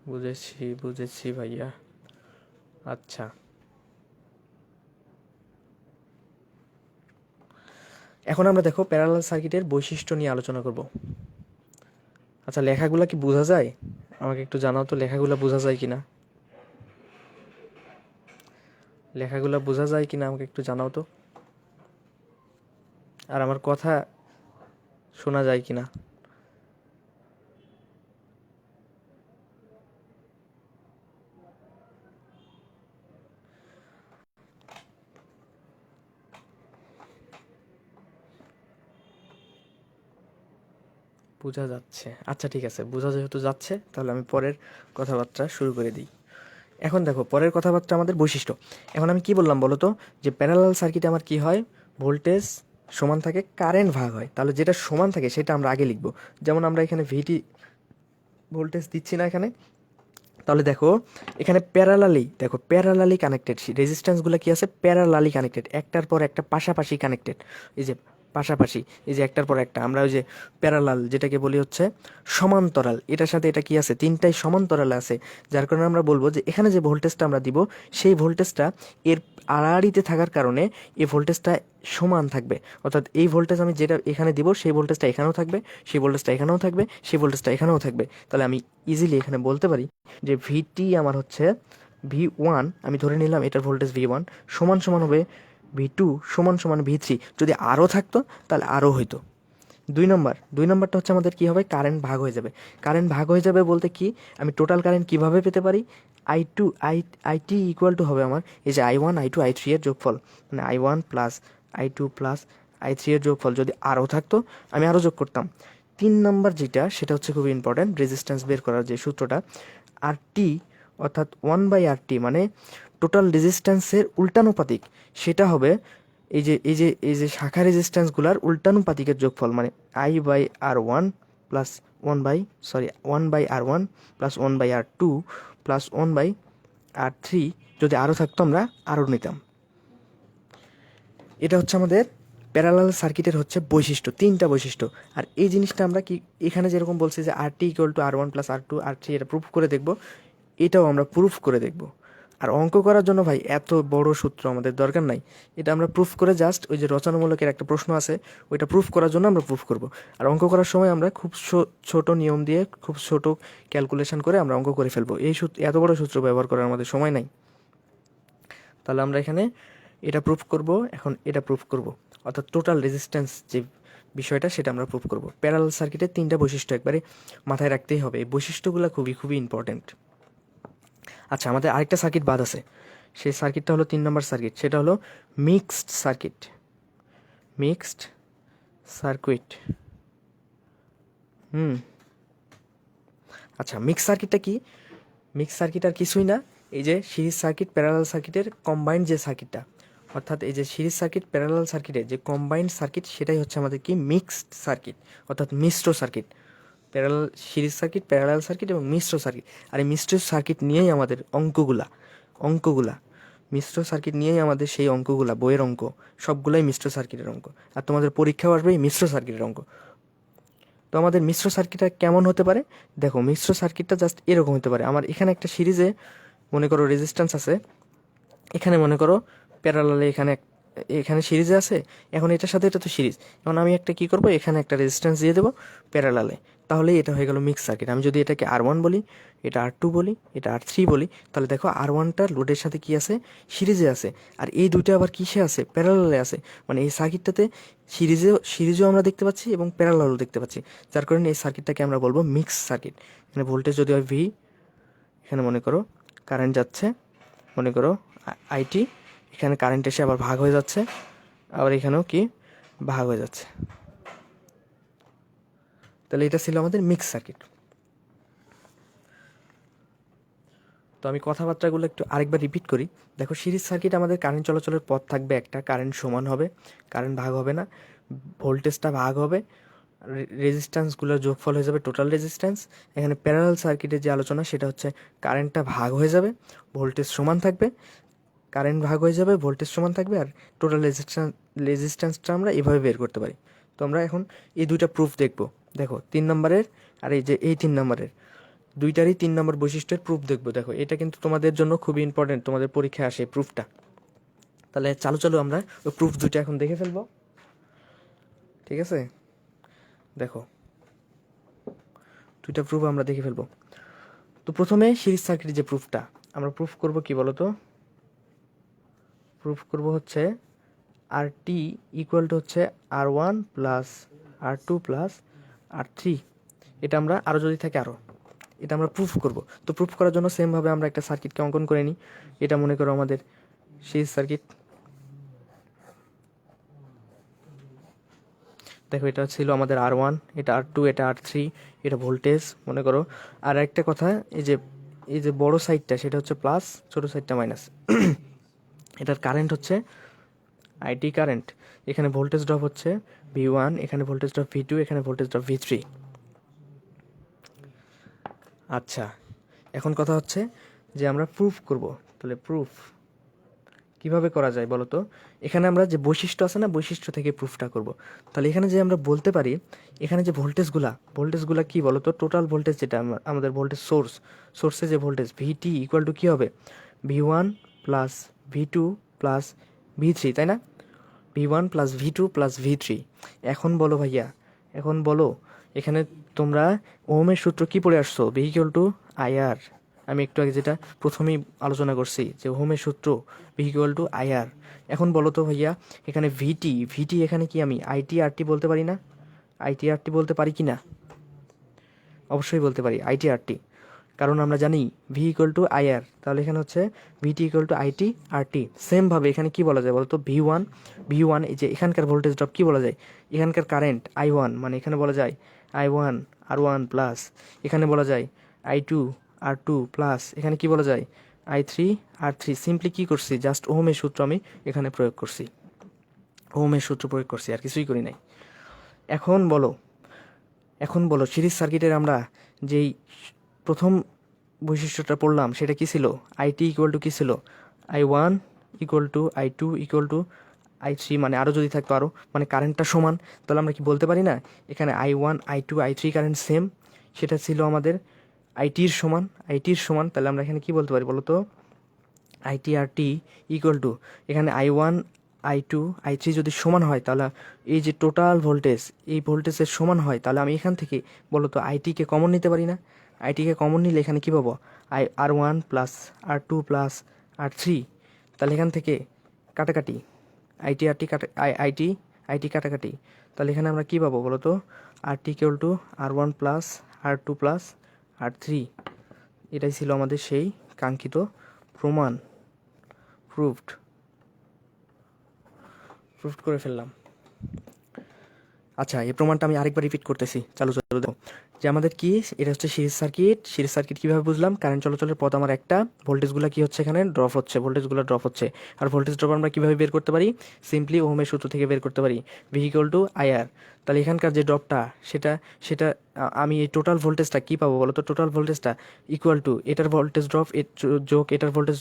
বুঝেছি বুঝেছি ভাইয়া। আচ্ছা, এখন আমরা দেখো প্যারালাল সার্কিটের বৈশিষ্ট্য নিয়ে আলোচনা করব। আচ্ছা, লেখাগুলো কি বোঝা যায়? আমাকে একটু জানাও তো, লেখাগুলো বোঝা যায় কিনা। লেখাগুলো বোঝা যায় কিনা আমাকে একটু জানাও তো। আর আমার কথা শোনা যায় কিনা। বোঝা যাচ্ছে, আচ্ছা ঠিক আছে, বোঝা যেহেতু যাচ্ছে তাহলে আমি পরের কথাবার্তা শুরু করে দিই। এখন দেখো পরের কথাবার্তা আমাদের বৈশিষ্ট্য। এখন আমি কি বললাম বলো তো, যে প্যারালাল সার্কিটে আমার কি হয়, ভোল্টেজ সমান থাকে, কারেন্ট ভাগ হয়। তাহলে যেটা সমান থাকে সেটা আমরা আগে লিখবো। যেমন আমরা এখানে ভিটি ভোল্টেজ দিচ্ছি না এখানে, তাহলে দেখো এখানে প্যারালালি কানেক্টেড রেজিস্ট্যান্সগুলো কি আছে, প্যারালালি কানেক্টেড, একটার পর একটা পাশাপাশি কানেক্টেড। এই যে পাশাপাশি, এই যে একটার পর একটা, আমরা ওই যে প্যারালাল যেটাকে বলি হচ্ছে সমান্তরাল, এটার সাথে এটা কি আছে, তিনটাই সমান্তরাল আছে। যার কারণে আমরা বলবো যে এখানে যে ভোল্টেজটা আমরা দিব, সেই ভোল্টেজটা এর আড়াআড়িতে থাকার কারণে এই ভোল্টেজটা সমান থাকবে। অর্থাৎ এই ভোল্টেজ আমি যেটা এখানে দিব, সেই ভোল্টেজটা এখানেও থাকবে, সেই ভোল্টেজটা এখানেও থাকবে, সেই ভোল্টেজটা এখানেও থাকবে। তাহলে আমি ইজিলি এখানে বলতে পারি যে ভিটি আমার হচ্ছে V1, আমি ধরে নিলাম এটার ভোল্টেজ V1 সমান সমান হবে V2 সমান সমান V3। যদি আরও থাকতো তাহলে আরও হইতো। দুই নম্বরটা হচ্ছে আমাদের কী হবে, কারেন্ট ভাগ হয়ে যাবে। কারেন্ট ভাগ হয়ে যাবে বলতে কি, আমি টোটাল কারেন্ট কীভাবে পেতে পারি, আইটি ইকুয়াল টু হবে আমার এই যে I1 I2 I3 এর যোগফল, মানে I1 plus I2 plus I3 এর যোগফল। যদি আরও থাকতো আমি আরও যোগ করতাম। 3 নম্বর যেটা, সেটা হচ্ছে খুবই ইম্পর্ট্যান্ট, রেজিস্ট্যান্স বের করার যে সূত্রটা, RT অর্থাৎ 1/RT মানে টোটাল রেজিস্ট্যান্সের উল্টানুপাতিক, সেটা হবে এই যে শাখা রেজিস্ট্যান্সগুলার উল্টানুপাতিকের যোগফল, মানে I/R1 plus 1/R1 plus 1/R2 plus 1/R3। যদি আরও থাকতো আমরা আরও নিতাম। এটা হচ্ছে আমাদের প্যারালাল সার্কিটের হচ্ছে বৈশিষ্ট্য, 3টা বৈশিষ্ট্য। আর এই জিনিসটা আমরা কি এখানে যেরকম বলছি যে RT equal to R1 plus R2 R3, এটা প্রুফ করে দেখব, এটাও আমরা প্রুফ করে দেখব। আর অঙ্ক করার জন্য ভাই এত বড় সূত্র আমাদের দরকার নাই, এটা আমরা প্রুফ করে জাস্ট ওই যে রচনামূলকের একটা প্রশ্ন আছে ওইটা প্রুফ করার জন্য আমরা প্রুফ করব। আর অঙ্ক করার সময় আমরা খুব ছোট নিয়ম দিয়ে খুব ছোট ক্যালকুলেশন করে আমরা অঙ্ক করে ফেলবো। এই সূত্র, এত বড় সূত্র ব্যবহার করার আমাদের সময় নাই। তাহলে আমরা এখানে এটা প্রুফ করব, এখন এটা প্রুফ করব, অর্থাৎ টোটাল রেজিস্ট্যান্স যে বিষয়টা সেটা আমরা প্রুফ করব। প্যারালাল সার্কিটের 3টা বৈশিষ্ট্য একবারে মাথায় রাখতেই হবে, এই বৈশিষ্ট্যগুলো খুবই খুবই ইম্পর্ট্যান্ট। আচ্ছা, আমাদের আরেকটা সার্কিট বাদ আছে, সেই সার্কিটটা হলো 3 নম্বর সার্কিট, সেটা হলো মিক্সড সার্কিট। মিক্সড সার্কিট আচ্ছা, মিক্সড সার্কিটটা কি? মিক্সড সার্কিট আর কিছুই না, এই যে সিরিজ সার্কিট প্যারালাল সার্কিটের কম্বাইন্ড যে সার্কিটটা, অর্থাৎ এই যে সিরিজ সার্কিট প্যারালাল সার্কিটের যে কম্বাইন্ড সার্কিট, সেটাই হচ্ছে আমাদের কি মিক্সড সার্কিট, অর্থাৎ মিশ্র circuit. Parallel series circuit, parallel circuit এবং মিশ্র সার্কিট। আর এই মিশ্র সার্কিট নিয়েই আমাদের অঙ্কগুলা মিশ্র সার্কিট নিয়েই আমাদের সেই অঙ্কগুলা, বইয়ের অঙ্ক সবগুলাই মিশ্র সার্কিটের অঙ্ক। আর তোমাদের পরীক্ষাও আসবে এই মিশ্র সার্কিটের অঙ্ক। তো আমাদের মিশ্র সার্কিটটা কেমন হতে পারে, দেখো মিশ্র সার্কিটটা জাস্ট এরকম হতে পারে। আমার এখানে একটা সিরিজে মনে করো রেজিস্ট্যান্স আছে, এখানে মনে করো প্যারালালে এখানে সিরিজে আছে, এখন এটার সাথে এটা তো সিরিজ, এখন আমি একটা কী করবো, এখানে একটা রেজিস্ট্যান্স দিয়ে দেবো প্যারালালে, তাহলে এটা হয়ে গেল মিক্স সার্কিট। আমি যদি এটাকে R1 বলি, এটা R2 বলি, এটা R3 বলি, তাহলে দেখো R1টা লোডের সাথে কি আছে, সিরিজে আছে, আর এই দুইটা আবার কিসে আছে, প্যারালালে আছে। মানে এই সার্কিটটাতে সিরিজও আমরা দেখতে পাচ্ছি এবং প্যারালালও দেখতে পাচ্ছি, যার কারণে এই সার্কিটটাকে আমরা বলবো মিক্স সার্কিট। এখানে ভোল্টেজ যদি হয় V, এখানে মনে করো কারেন্ট যাচ্ছে, মনে করো IT, এখানে কারেন্ট এসে আবার ভাগ হয়ে যাচ্ছে, আবার এখানেও কি ভাগ হয়ে যাচ্ছে। তাহলে এটা ছিল আমাদের মিক্স সার্কিট। তো আমি কথাবার্তাগুলো একটু আরেকবার রিপিট করি। দেখো, সিরিজ সার্কিট আমাদের কারেন্ট চলাচলের পথ থাকবে একটা, কারেন্ট সমান হবে, কারেন্ট ভাগ হবে না, ভোল্টেজটা ভাগ হবে, রেজিস্ট্যান্সগুলোর যোগফল হয়ে যাবে টোটাল রেজিস্ট্যান্স। এখানে প্যারালাল সার্কিটের যে আলোচনা সেটা হচ্ছে কারেন্টটা ভাগ হয়ে যাবে, ভোল্টেজ সমান থাকবে, কারেন্ট ভাগ হয়ে যাবে, ভোল্টেজ সমান থাকবে, আর টোটাল রেজিস্ট্যান্সটা আমরা এভাবে বের করতে পারি। তো আমরা এখন এই দুইটা প্রুফ দেখব। দেখো 3 নম্বরের আর এই যে এই 3 নম্বরের দুইটারই 3 নম্বর বৈশিষ্ট্যের প্রুফ দেখবো। দেখো, এটা কিন্তু তোমাদের জন্য খুবই ইম্পর্টেন্ট, তোমাদের পরীক্ষায় আসে প্রুফটা। তাহলে চালু আমরা ওই প্রুফ দুইটা এখন দেখে ফেলবো, ঠিক আছে? দেখো, দুইটা প্রুফ আমরা দেখে ফেলবো। তো প্রথমে সিরিজ সার্কিটের যে প্রুফটা আমরা প্রুফ করব কি বলো তো? প্রুফ করব হচ্ছে আর টি ইকুয়াল টু হচ্ছে R1 plus R2 plus R3। এটা আমরা আরও যদি থাকে আরও, এটা আমরা প্রুফ করব। তো প্রুফ করার জন্য সেমভাবে আমরা একটা সার্কিটকে অঙ্কন করে নিই। এটা মনে করো আমাদের সিরিজ সার্কিট। দেখো, এটা ছিল আমাদের R1, এটা R2, এটা R3, এটা ভোল্টেজ মনে করো। আর একটা কথা, এই যে বড় সাইডটা সেটা হচ্ছে প্লাস, ছোট সাইডটা মাইনাস। এটার কারেন্ট হচ্ছে আইটি কারেন্ট। এখানে ভোল্টেজ ড্রপ হচ্ছে V1, এখানে ভোল্টেজ ড্রপ V2, এখানে ভোল্টেজ ড্রপ V3। আচ্ছা, এখন কথা হচ্ছে যে আমরা প্রুফ করব। তাহলে প্রুফ কিভাবে করা যায় বলো তো? এখানে আমরা যে বৈশিষ্ট্য আছে না, বৈশিষ্ট্য থেকে প্রুফটা করব। তাহলে এখানে যে আমরা বলতে পারি, এখানে যে ভোল্টেজগুলা কি বলো তো? টোটাল ভোল্টেজ যেটা আমাদের ভোল্টেজ সোর্সে যে ভোল্টেজ ভিটি ইকুয়াল টু কী হবে? V1 plus V2 plus V3, তাই না? V1 plus V2 plus V3। এখন বলো ভাইয়া, এখন বলো, এখানে তোমরা ওহমের সূত্র কি পড়ে আসছো? V equal to IR। আমি একটু আগে যেটা প্রথমেই আলোচনা করছি যে ওহমের সূত্র V ইকুয়াল টু IR। এখন বলো তো ভাইয়া, এখানে ভিটি এখানে কি আমি ITRT বলতে পারি না? ITRT বলতে পারি কি না? অবশ্যই বলতে পারি ITRT, কারণ আমরা জানি V ইকুয়াল টু IR। তাহলে এখানে হচ্ছে VT ইকুয়াল টু ITRT। সেমভাবে এখানে কি বলা যায় বলতো? V1 এই যে এখানকার ভোল্টেজ ড্রপ কি বলা যায়? এখানকার কারেন্ট I1, মানে এখানে বলা যায় I1 R1 প্লাস, এখানে বলা যায় I2 R2 প্লাস, এখানে কি বলা যায় I3 R3। সিম্পলি কি করছি? জাস্ট ওহমের সূত্র আমি এখানে প্রয়োগ করছি, ওহমের সূত্র প্রয়োগ করছি, আর কিছুই করি নাই। এখন বলো সিরিজ সার্কিটের আমরা যেই প্রথম বৈশিষ্ট্যটা পড়লাম সেটা কি ছিল? আইটি ইকুয়াল টু কী ছিল? I1 equal to I2 equal to I3, মানে আরও যদি থাকতো আরও, মানে কারেন্টটা সমান। তাহলে আমরা কি বলতে পারি না এখানে I1 I2 I3 current same? সেটা ছিল আমাদের আইটির সমান। তাহলে আমরা এখানে কি বলতে পারি বলো তো? ITRT ইকুয়াল টু, এখানে I1 I2 I3 যদি সমান হয়, তাহলে এই যে টোটাল ভোল্টেজ, এই ভোল্টেজের সমান হয়, তাহলে আমি এখান থেকে বলো তো আইটিকে কমন নিতে পারি না? আইটিকে কমন নিলে এখানে কী পাবো? R1 plus R2 plus R3। তাহলে এখান থেকে কাটাকাটি, ITRT কাটা, আইটি কাটাকাটি। তাহলে এখানে আমরা কী পাবো বলো তো? RT equal to R1 plus R2 plus R3। এটাই ছিল আমাদের সেই কাঙ্ক্ষিত প্রমাণ। প্রুফড করে ফেললাম। আচ্ছা, এই প্রমাণটা আমি আরেকবার রিপিট করতেছি, চালু দাও। যে আমাদের কি, এটা হচ্ছে সিরিজ সার্কিট কীভাবে বুঝলাম? কারেন্ট চলাচলের পথ আমার একটা, ভোল্টেজগুলো কি হচ্ছে এখানে ড্রপ হচ্ছে, আর ভোল্টেজ ড্রপ আমরা কীভাবে বের করতে পারি? সিম্পলি ওহমের সূত্র থেকে বের করতে পারি, V ইকুয়াল টু IR। তাহলে এখানকার যে ড্রপটা সেটা আমি এই টোটাল ভোল্টেজটা কী পাবো বলো তো? টোটাল ভোল্টেজটা ইকুয়াল টু এটার ভোল্টেজ ড্রপ যোগ এটার ভোল্টেজ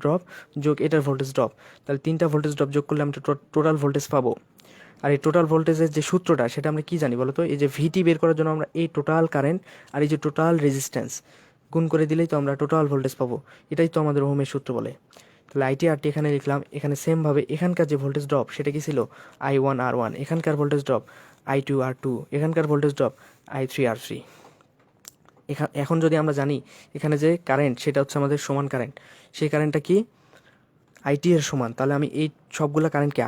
ড্রপ যোগ এটার ভোল্টেজ ড্রপ। তাহলে 3টা ভোল্টেজ ড্রপ যোগ করলে আমরা টোটাল ভোল্টেজ পাবো। আর এই টোটাল ভোল্টেজের যে সূত্রটা সেটা আমরা কি জানি বলো তো? এই যে ভিটি বের করার জন্য আমরা এই টোটাল কারেন্ট আর এই যে টোটাল রেজিস্ট্যান্স গুণ করে দিলেই তো আমরা টোটাল ভোল্টেজ পাবো। এটাই তো আমাদের ওহমের সূত্র বলে। তাহলে ITRT এখানে লিখলাম। এখানে সেমভাবে এখানকার যে ভোল্টেজ ড্রপ সেটা কি ছিল? I1 R1, এখানকার ভোল্টেজ ড্রপ I2 R2, এখানকার ভোল্টেজ ড্রপ I3 R3। এখন যদি আমরা জানি এখানে যে কারেন্ট সেটা হচ্ছে আমাদের সমান কারেন্ট, সেই কারেন্টটা কি আইটি এর সমান, তাহলে আমি এই সবগুলো কারেন্টকে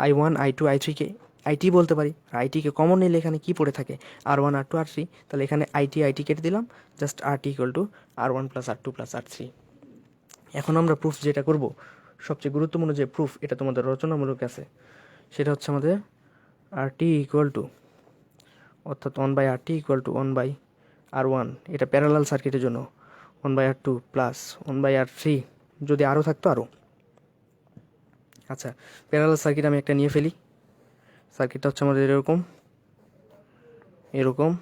I1 I2 I3 K IT বলতে পারি। আর আইটিকে কমন নিলে এখানে কি পড়ে থাকে? R1 R2 R3। তাহলে এখানে আইটি কেটে দিলাম, just RT equal to R1 plus R2 plus R3। এখন আমরা প্রুফ যেটা করব, সবচেয়ে গুরুত্বপূর্ণ যে প্রুফ, এটা তোমাদের রচনামূলক আছে, সেটা হচ্ছে আমাদের আর টি ইকুয়াল টু, অর্থাৎ 1/RT ইকুয়াল টু 1/R1, এটা প্যারালাল সার্কিটের জন্য 1/R2 প্লাস 1/R3, যদি আরও থাকতো আরও। আচ্ছা, প্যারালাল সার্কিট আমি একটা নিয়ে ফেলি। সার্কিটটা হচ্ছে আমাদের এরকম এরকম,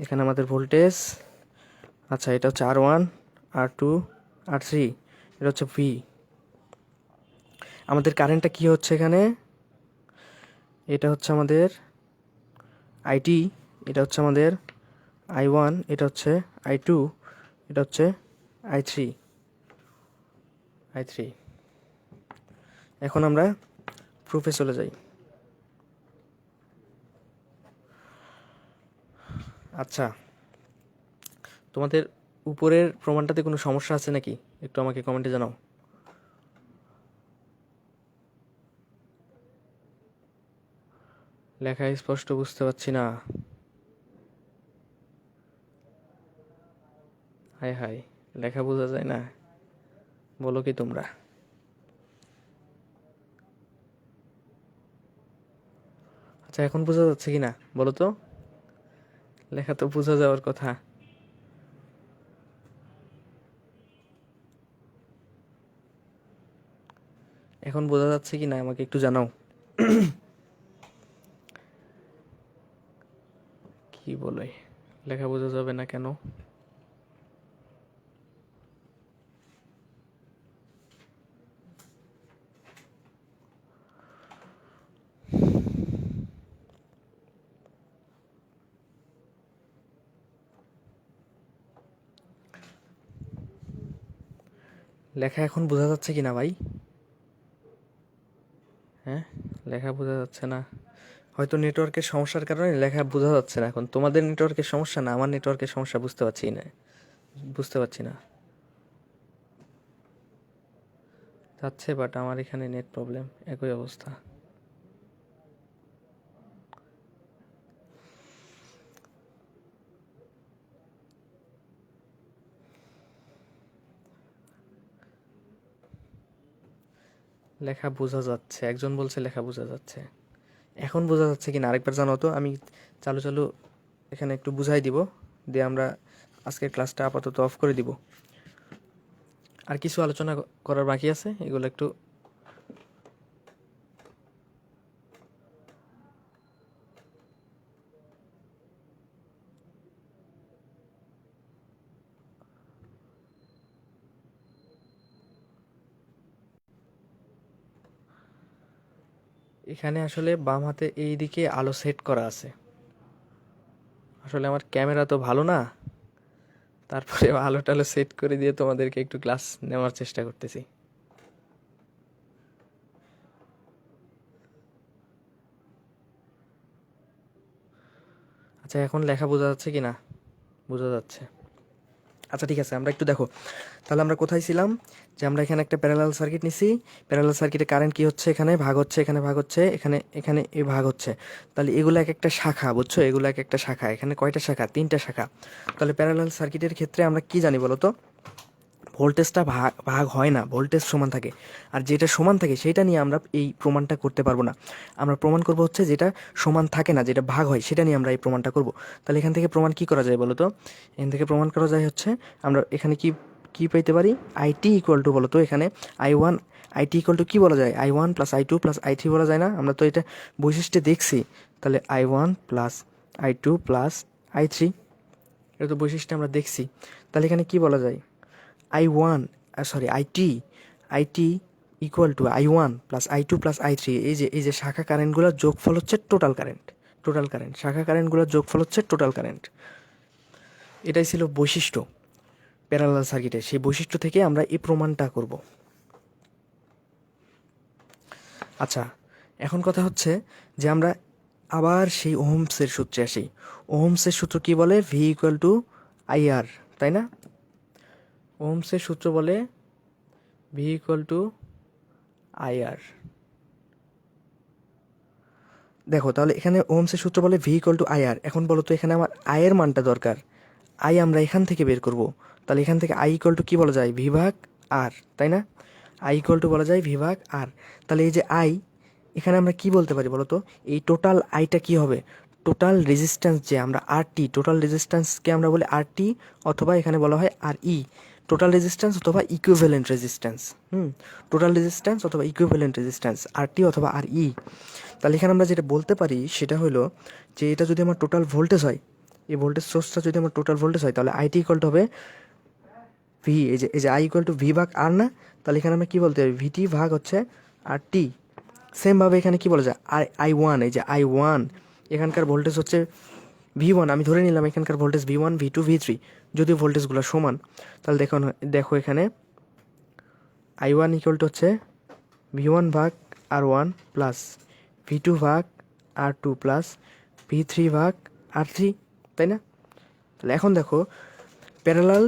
এখানে আমাদের ভোল্টেজ, আচ্ছা এটা হচ্ছে R1, R2, R3, এটা হচ্ছে V। আমাদের কারেন্টটা কি হচ্ছে এখানে, এটা হচ্ছে আমাদের IT, এটা হচ্ছে আমাদের I1, এটা হচ্ছে I2, এটা হচ্ছে I3। এখন আমরা প্রুফে চলে যাই। আচ্ছা, তোমাদের উপরের প্রমাণটাতে কোনো সমস্যা আছে নাকি, একটু আমাকে কমেন্টে জানাও। লেখা স্পষ্ট বুঝতে পারছি না। হায় হায়, লেখা বোঝা যায় না, বলো কি তোমরা? আচ্ছা, এখন বোঝা যাচ্ছে কি না বলো তো? লেখা তো বোঝা যাওয়ার কথা। এখন বোঝা যাচ্ছে কি না আমাকে একটু জানাও। কি বলে, লেখা বোঝা যাবে না কেন? লেখা এখন বোঝা যাচ্ছে কি না ভাই? হ্যাঁ, লেখা বোঝা যাচ্ছে না, হয়তো নেটওয়ার্কের সমস্যার কারণে লেখা বোঝা যাচ্ছে না। এখন তোমাদের নেটওয়ার্কের সমস্যা না আমার নেটওয়ার্কের সমস্যা, বুঝতে পারছি না যাচ্ছে, বাট আমার এখানে নেট প্রবলেম, একই অবস্থা। লেখা বোঝা যাচ্ছে, একজন বলছে লেখা বোঝা যাচ্ছে। এখন বোঝা যাচ্ছে কি না আরেকবার জানাও তো। আমি চালু চালু এখানে একটু বুঝাই দিব, দিয়ে আমরা আজকের ক্লাসটা আপাতত অফ করে দিব। আর কিছু আলোচনা করার বাকি আছে, এগুলো একটু এখানে আসলে বাম হাতে এই দিকে আলো সেট করা আছে। আসলে আমার ক্যামেরা তো ভালো না, তারপরে আলো টালো সেট করে দিয়ে তোমাদেরকে একটু ক্লাস নেওয়ার চেষ্টা করতেছি। আচ্ছা, এখন লেখা বোঝা যাচ্ছে কি না? বোঝা যাচ্ছে। আচ্ছা ঠিক আছে, আমরা একটু দেখো তাহলে আমরা কোথায় ছিলাম, যে আমরা এখানে একটা প্যারালাল সার্কিট নিছি। প্যারালাল সার্কিটে কারেন্ট কি হচ্ছে, এখানে ভাগ হচ্ছে, এখানে ভাগ হচ্ছে, এখানে এখানে এই ভাগ হচ্ছে। তাহলে এগুলো এক একটা শাখা, বুঝছো? এগুলো এক একটা শাখা। এখানে কয়টা শাখা? 3টা শাখা। তাহলে প্যারালাল সার্কিটের ক্ষেত্রে আমরা কি জানি বলো তো? ভোল্টেজটা ভাগ ভাগ হয় না, ভোল্টেজ সমান থাকে। আর যেটা সমান থাকে সেটা নিয়ে আমরা এই প্রমাণটা করতে পারবো না। আমরা প্রমাণ করব হচ্ছে যেটা সমান থাকে না, যেটা ভাগ হয়, সেটা নিয়ে আমরা এই প্রমাণটা করব। তাহলে এখান থেকে প্রমাণ কি করা যায় বলো তো? এখান থেকে প্রমাণ করা যায় হচ্ছে, আমরা এখানে কি কি পেতে পারি? আইটি ইকুয়াল টু, বলো তো এখানে I1, আইটি ইকুয়াল টু কী বলা যায়? I1 plus I2 plus I3 বলা যায় না? আমরা তো এটা বৈশিষ্ট্যে দেখছি। তাহলে I1 plus I2 plus I3, এটা তো বৈশিষ্ট্যে আমরা দেখছি। তাহলে এখানে কি বলা যায়? I1, sorry IT equal to I1 plus I2 plus I3। এই যে শাখা কারেন্টগুলোর যোগফল হচ্ছে টোটাল কারেন্ট। শাখা কারেন্টগুলোর যোগফল হচ্ছে টোটাল কারেন্ট। এটাই ছিল বৈশিষ্ট্য প্যারালাল সার্কিটে। সেই বৈশিষ্ট্য থেকে আমরা এই প্রমাণটা করব। আচ্ছা, এখন কথা হচ্ছে যে আমরা আবার সেই ওহমসের সূত্রে আসি। ওহমসের সূত্র কি বলে? ভি ইকুয়াল টু IR, তাই না? ওহমসের সূত্র বলে ভি ইকুয়াল টু IR। দেখো তাহলে এখানে ওহমসের সূত্র বলে ভি ইকুয়াল টু IR। এখন বলো তো এখানে আমার আয়ের মানটা দরকার। আই আমরা এখান থেকে বের করব। তাহলে এখান থেকে আই ইকুয়াল টু কী বলা যায়? ভি ভাগ আর, তাই না? আই ইকুয়াল টু বলা যায় ভি ভাগ আর। তাহলে এই যে আই, এখানে আমরা কি বলতে পারি বলো তো, এই টোটাল আইটা কি হবে, টোটাল রেজিস্ট্যান্স যে আমরা আরটি, টোটাল রেজিস্ট্যান্সকে আমরা বলি আরটি, অথবা এখানে বলা হয় আর ই, টোটাল রেজিস্ট্যান্স অথবা ইকুইভ্যালেন্ট রেজিস্ট্যান্স। টোটাল রেজিস্ট্যান্স অথবা ইকুইভ্যালেন্ট রেজিস্ট্যান্স, আরটি অথবা আর ই। তাহলে এখানে আমরা যেটা বলতে পারি সেটা হলো যে এটা যদি আমার টোটাল ভোল্টেজ হয়, এই ভোল্টেজ সোর্সটা যদি আমার টোটাল ভোল্টেজ হয়, তাহলে আইটি ইকুয়াল টু হবে ভি, এই যে আই ইকুয়াল টু ভি ভাগ আর না, তাহলে এখানে আমরা কী বলতে পারি, ভিটি ভাগ হচ্ছে আর টি। সেমভাবে এখানে কি বলা যায়, আই ওয়ান, এই যে আই ওয়ান, এখানকার ভোল্টেজ হচ্ছে ভি ওয়ান, আমি ধরে নিলাম এখানকার voltage V one, V two, V three, যদিও ভোল্টেজগুলো সমান। তাহলে দেখো এখানে আই ওয়ান ইকুয়াল টু হচ্ছে ভি ওয়ান ভাগ R one plus V two ভাগ R two plus V three ভাগ আর থ্রি, তাই না? তাহলে এখন দেখো প্যারালাল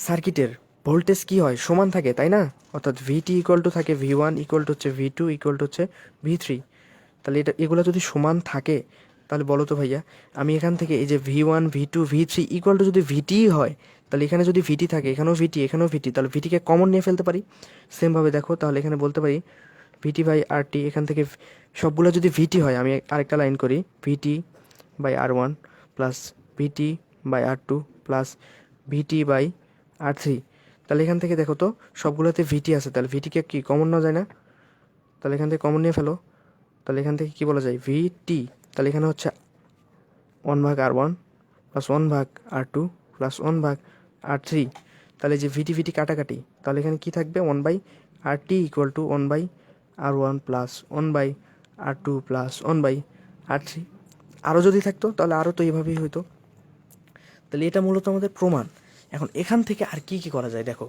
সার্কিটের ভোল্টেজ কি হয়, সমান থাকে, তাই না? অর্থাৎ ভিটি ইকুয়াল টু থাকে ভি ওয়ান ইকুয়াল টু হচ্ছে ভি টু ইকুয়াল টু হচ্ছে ভি থ্রি। তাহলে এগুলো যদি সমান থাকে, তাহলে বলো তো ভাইয়া, আমি এখান থেকে এই যে V one, V two, V three equal to যদি ভিটি হয়, তাহলে এখানে যদি ভিটি থাকে, এখানেও ভিটি, এখানেও ভিটি, তাহলে ভিটিকে কমন নিয়ে ফেলতে পারি। সেমভাবে দেখো, তাহলে এখানে বলতে পারি ভিটি বাই আর টি, এখান থেকে সবগুলো যদি ভিটি হয়, আমি আরেকটা লাইন করি, VT by R one plus VT by R two plus VT by R three. তাহলে এখান থেকে দেখো তো সবগুলোতে ভিটি আছে, তাহলে ভিটিকে কি কমন নেওয়া যায় না? তাহলে এখান থেকে কমন নিয়ে ফেলো, তাহলে এখান থেকে কী বলা যায়, ভিটি, তাহলে এখানে হচ্ছে ওয়ান ভাগ আর ওয়ান প্লাস ওয়ান ভাগ আর টু প্লাস ওয়ান ভাগ আর থ্রি। তাহলে যে ভিটি ভিটি কাটাকাটি, তাহলে এখানে কী থাকবে, one by R T equal to one by R one plus one by R two plus one by R three. আরও যদি থাকতো তাহলে আরও তো এইভাবেই হইতো। তাহলে এটা মূলত আমাদের প্রমাণ। এখন এখান থেকে আর কি কি করা যায় দেখো,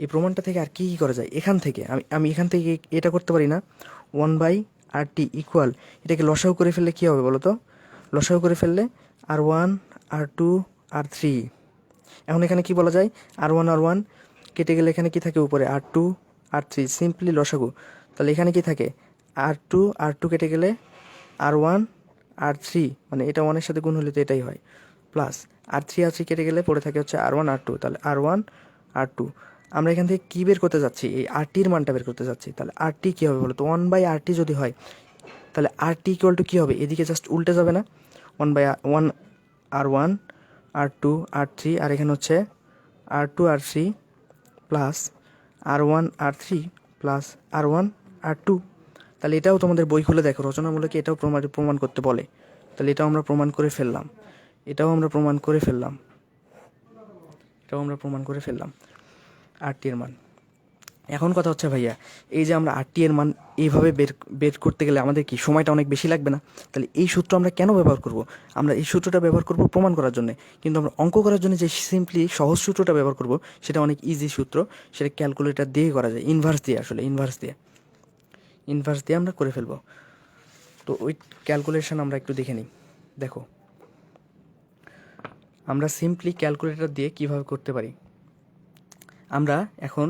এই প্রমাণটা থেকে আর কি কি করা যায়, এখান থেকে আমি এখান থেকে এটা করতে পারি না, one by R T equal, এটাকে লসাগু করে ফেললে কী হবে বলো তো, লসাগু করে ফেললে আর one R two R three. এখন এখানে কি বলা যায়, আর ওয়ান কেটে গেলে এখানে কি থাকে উপরে, আর টু আর থ্রি, সিম্পলি লসাগু। তাহলে এখানে কি থাকে, আর টু কেটে গেলে আর ওয়ান আর থ্রি, মানে এটা ওয়ানের সাথে গুণ হলে তো এটাই হয়, প্লাস আর থ্রি কেটে গেলে পড়ে থাকে হচ্ছে আর ওয়ান আর টু, তাহলে আর ওয়ান আর টু। আমরা এখান থেকে কী বের করতে যাচ্ছি, এই আর টির মানটা বের করতে যাচ্ছি। তাহলে আর টি কী হবে বলো তো, ওয়ান বাই আর টি যদি হয়, তাহলে আর টি ইকুয়াল টু কী হবে, এদিকে জাস্ট উল্টে যাবে না, one by one R one R two R three, আর এখানে হচ্ছে R two R three plus R one R three plus R one R two. তাহলে এটাও তোমাদের বই খুলে দেখো, রচনামূলকে এটাও প্রমাণ করতে বলে। তাহলে এটাও আমরা প্রমাণ করে ফেললাম, এটাও আমরা প্রমাণ করে ফেললাম আর টি এর মান। এখন কথা হচ্ছে ভাইয়া, এই যে আমরা আর টি এর মান এইভাবে বের করতে গেলে আমাদের কি সময়টা অনেক বেশি লাগবে না? তাহলে এই সূত্র আমরা কেন ব্যবহার করব? আমরা এই সূত্রটা ব্যবহার করব প্রমাণ করার জন্য, কিন্তু আমরা অঙ্ক করার জন্য যে সিম্পলি সহজ সূত্রটা ব্যবহার করব সেটা অনেক ইজি সূত্র, সেটা ক্যালকুলেটর দিয়ে করা যায়, ইনভার্স দিয়ে আমরা করে ফেলবো। তো ওই ক্যালকুলেশন আমরা একটু দেখে নিই। দেখো আমরা সিম্পলি ক্যালকুলেটর দিয়ে কিভাবে করতে পারি। আমরা এখন,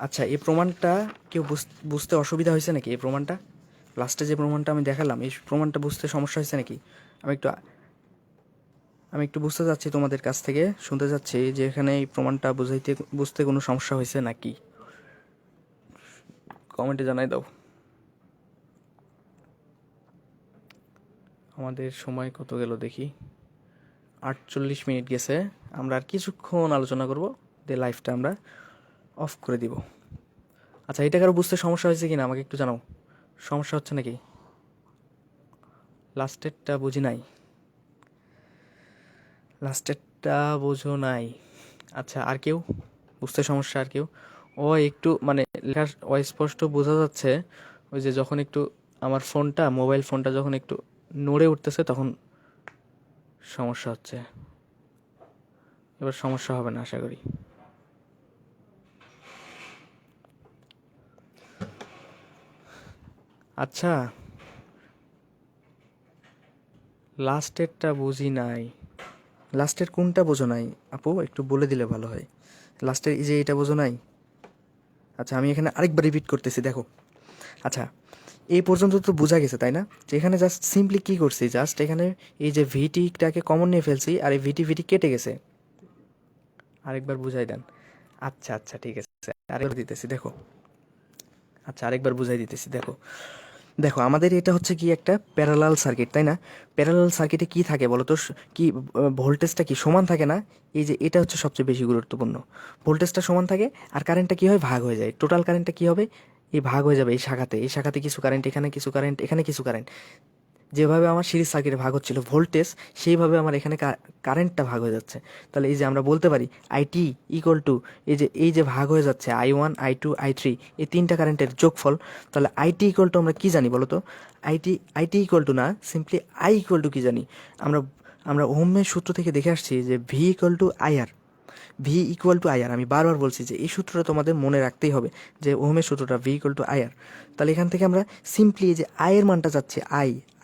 আচ্ছা এই প্রমাণটা কেউ বুঝতে অসুবিধা হয়েছে নাকি? এই প্রমাণটা লাস্টে যে প্রমাণটা আমি দেখালাম, এই প্রমাণটা বুঝতে সমস্যা হয়েছে নাকি? আমি একটু বুঝতে চাচ্ছি, তোমাদের কাছ থেকে শুনতে চাচ্ছি যে এখানে এই প্রমাণটা বুঝতে কোনো সমস্যা হয়েছে নাকি, কমেন্টে জানাই দাও। আমাদের সময় কত গেল দেখি, 48 মিনিট গেছে। আমরা আর কিছুক্ষণ আলোচনা করব, দিয়ে লাইভটা আমরা অফ করে দিব। আচ্ছা এটা কারো বুঝতে সমস্যা হয়েছে কি না আমাকে একটু জানাও, সমস্যা হচ্ছে নাকি? লাস্টেরটা বুঝো নাই? আচ্ছা আর কেউ বুঝতে সমস্যা, আর কেউ? ও একটু মানে লেখার অস্পষ্ট বোঝা যাচ্ছে, ওই যে যখন একটু আমার মোবাইল ফোনটা যখন একটু নড়ে উঠতেছে তখন সমস্যা হচ্ছে। এবার সমস্যা হবে না আশা করি। আচ্ছা লাস্টেরটা বুঝি নাই, লাস্টের কোনটা বোঝো নাই আপু, একটু বলে দিলে ভালো হয়। লাস্টের এই যে এটা বোঝো নাই? আচ্ছা আমি এখানে আরেকবার রিপিট করতেছি, দেখো। আচ্ছা এই পর্যন্ত তো বোঝা গেছে তাই না, যে এখানে জাস্ট সিম্পলি কী করছি, জাস্ট এখানে এই যে ভিটিটাকে কমন নিয়ে ফেলছি, আর এই ভিটি কেটে গেছে। আরেকবার বুঝাই দেন। আচ্ছা ঠিক আছে, আরেকবার দিতেছি দেখো। আচ্ছা আরেকবার বুঝাই দিতেছি দেখো। দেখো আমাদের এটা হচ্ছে কি একটা প্যারালাল সার্কিট, তাই না? প্যারালাল সার্কিটে কি থাকে বলো তো, কি ভোল্টেজটা কি সমান থাকে না? এই যে এটা হচ্ছে সবচেয়ে বেশি গুরুত্বপূর্ণ। ভোল্টেজটা সমান থাকে আর কারেন্টটা কি হয়, ভাগ হয়ে যায়। টোটাল কারেন্টটা কি হবে, এই ভাগ হয়ে যাবে। এই শাখাতে কিছু কারেন্ট, এখানে কিছু কারেন্ট, এখানে কিছু কারেন্ট। যেভাবে আমার সিরিজ সার্কিটে ভাগ হচ্ছিল ভোল্টেজ, সেইভাবে আমার এখানে কারেন্টটা ভাগ হয়ে যাচ্ছে। তাহলে এই যে আমরা বলতে পারি আইটি ইকুয়াল টু, এই যে ভাগ হয়ে যাচ্ছে I1 I2 I3, এই তিনটা কারেন্টের যোগফল। তাহলে আইটি ইকুয়াল টু আমরা কি জানি বলো তো? আইটি ইকুয়াল টু না, সিম্পলি আই ইকুয়াল টু কি জানি আমরা? আমরা ওহমের সূত্র থেকে দেখে আসছি যে V equal two IR. V equal two IR, আমি বারবার বলছি যে এই সূত্রটা তোমাদের মনে রাখতেই হবে, যে ওহমের সূত্রটা ভি ইকুয়াল টু আইআর। তাহলে এখান থেকে আমরা সিম্পলি এই যে আয়ের মানটা যাচ্ছে,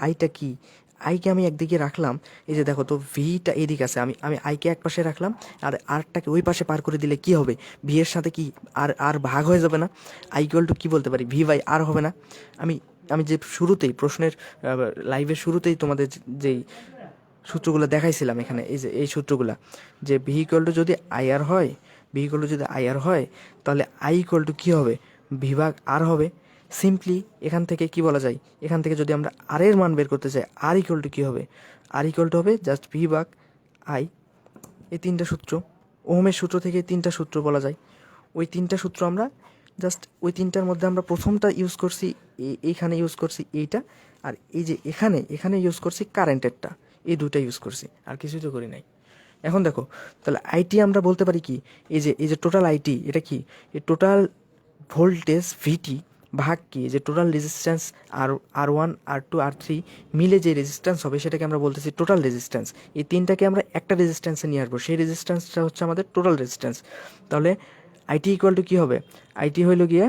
আইটা কি, আইকে আমি একদিকে রাখলাম। এই যে দেখো তো ভিটা এদিকে আছে, আমি আমি আইকে এক পাশে রাখলাম, আর আরটাকে ওই পাশে পার করে দিলে কি হবে, ভি এর সাথে কি আর আর ভাগ হয়ে যাবে না? আই ইকুয়াল টু কী বলতে পারি, ভি বাই আর হবে না? আমি আমি যে শুরুতেই প্রশ্নের লাইভের শুরুতেই তোমাদের যেই সূত্রগুলো দেখাইছিলাম এখানে, এই যে এই সূত্রগুলা, যে ভি ইকুয়াল টু যদি আইআর হয়, ভি ইকুয়াল টু যদি আইআর হয়, তাহলে আই ইকুয়াল টু কী হবে, ভি ভাগ আর হবে। সিম্পলি এখান থেকে কি বলা যায়, এখান থেকে যদি আমরা আর এর মান বের করতে চাই, আর ইকুয়াল টু কী হবে, আর ইকুয়াল টু হবে জাস্ট ভি ভাগ আই। এই তিনটা সূত্র, ওহমের সূত্র থেকে এই তিনটা সূত্র বলা যায়। ওই তিনটা সূত্র আমরা জাস্ট ওই তিনটার মধ্যে আমরা প্রথমটা ইউজ করছি, এইখানে ইউজ করছি এইটা, আর এই যে এখানে এখানে ইউজ করছি কারেন্টেরটা, এই দুটো ইউজ করছি, আর কিছুই তো করি নাই। এখন দেখো, তাহলে আইটি আমরা বলতে পারি কি, এই যে টোটাল আইটি, এটা কি, এই টোটাল ভোল্টেজ ভিটি ভাগ কি, যে টোটাল রেজিস্ট্যান্স আর 1 আর 2 আর 3 মিলে যে রেজিস্ট্যান্স হবে, সেটাকে আমরা বলতেছি টোটাল রেজিস্ট্যান্স। এই তিনটাকে আমরা একটা রেজিস্ট্যান্সে নিয়ে আসবো, সেই রেজিস্ট্যান্সটা হচ্ছে আমাদের টোটাল রেজিস্ট্যান্স। তাহলে আইটি ইকুয়াল টু কী হবে, আইটি হইল গিয়ে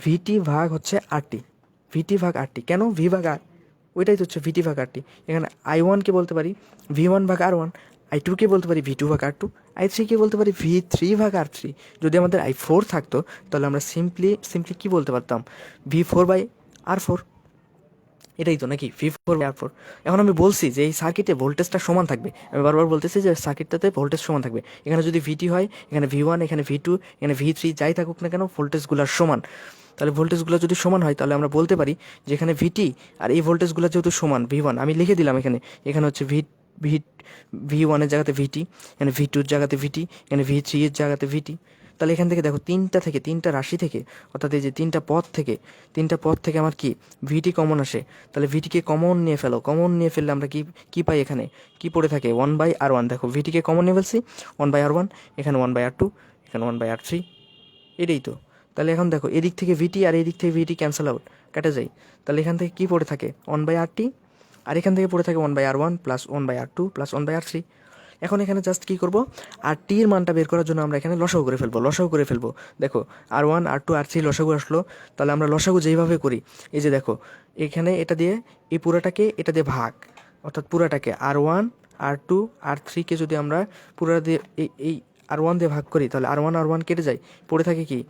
ভিটি ভাগ হচ্ছে আরটি, ভিটি ভাগ আরটি। কেন ভি ভাগ আর, ওইটাই তো হচ্ছে ভিটি ভাগ আরটি। এখানে I1কে বলতে পারি V1 ভাগ R1, I2কে বলতে পারি V2 ভাগ R2, I3কে বলতে পারি V3 ভাগ R3। যদি আমাদের I4 থাকতো, তাহলে আমরা সিম্পলি কী বলতে পারতাম, V4 বাই R4। এটাই তো নাকি, V4 বাই R4। এখন আমি বলছি যে এই সার্কিটে ভোল্টেজটা সমান থাকবে, আমি বারবার বলতেছি যে সার্কিটটাতে ভোল্টেজ সমান থাকবে। এখানে যদি ভিটি হয়, এখানে V1, এখানে V2, এখানে V3, যাই থাকুক না কেন, ভোল্টেজগুলোর সমান। তাহলে ভোল্টেজগুলো যদি সমান হয়, তাহলে আমরা বলতে পারি যে এখানে ভিটি আর এই ভোল্টেজগুলো যেহেতু সমান, V1 আমি লিখে দিলাম এখানে, এখানে হচ্ছে ভি V1-এর জায়গাতে ভিটি, এখানে V2-র জায়গাতে ভিটি, এখানে V3-এর জায়গাতে ভিটি। তাহলে এখান থেকে দেখো তিনটা রাশি থেকে, অর্থাৎ এই যে তিনটা পদ থেকে আমার কি ভিটি কমন আসে। তাহলে ভিটিকে কমন নিয়ে ফেলো, কমন নিয়ে ফেললে আমরা কি কি পাই, এখানে কি পড়ে থাকে, 1/R1। দেখো ভিটিকে কমন নিয়ে ফেলছি, 1/R1, এখানে 1/R2, এখানে 1/R3। এটাই তো। তাহলে এখন দেখো এদিক থেকে ভিটি আর এদিক থেকে ভিটি ক্যান্সেল আউট, কাটা যায়। তাহলে এখান থেকে কী পড়ে থাকে, 1/RT, আর এখান থেকে পড়ে থাকে 1/R1 plus 1/R2 plus 1/R3। এখন এখানে জাস্ট কী করবো, আর টির মানটা বের করার জন্য আমরা এখানে লসাগু করে ফেলবো। দেখো R1 R2 R3 লসাগু আসলো। তাহলে আমরা লসাগু যেইভাবে করি, এই যে দেখো এখানে এটা দিয়ে এই পুরাটাকে এটা দিয়ে ভাগ, অর্থাৎ পুরাটাকে R1 R2 R3-কে যদি আমরা পুরা দিয়ে এই R1 দিয়ে ভাগ করি, তাহলে R1 কেটে যায়, পড়ে থাকে কি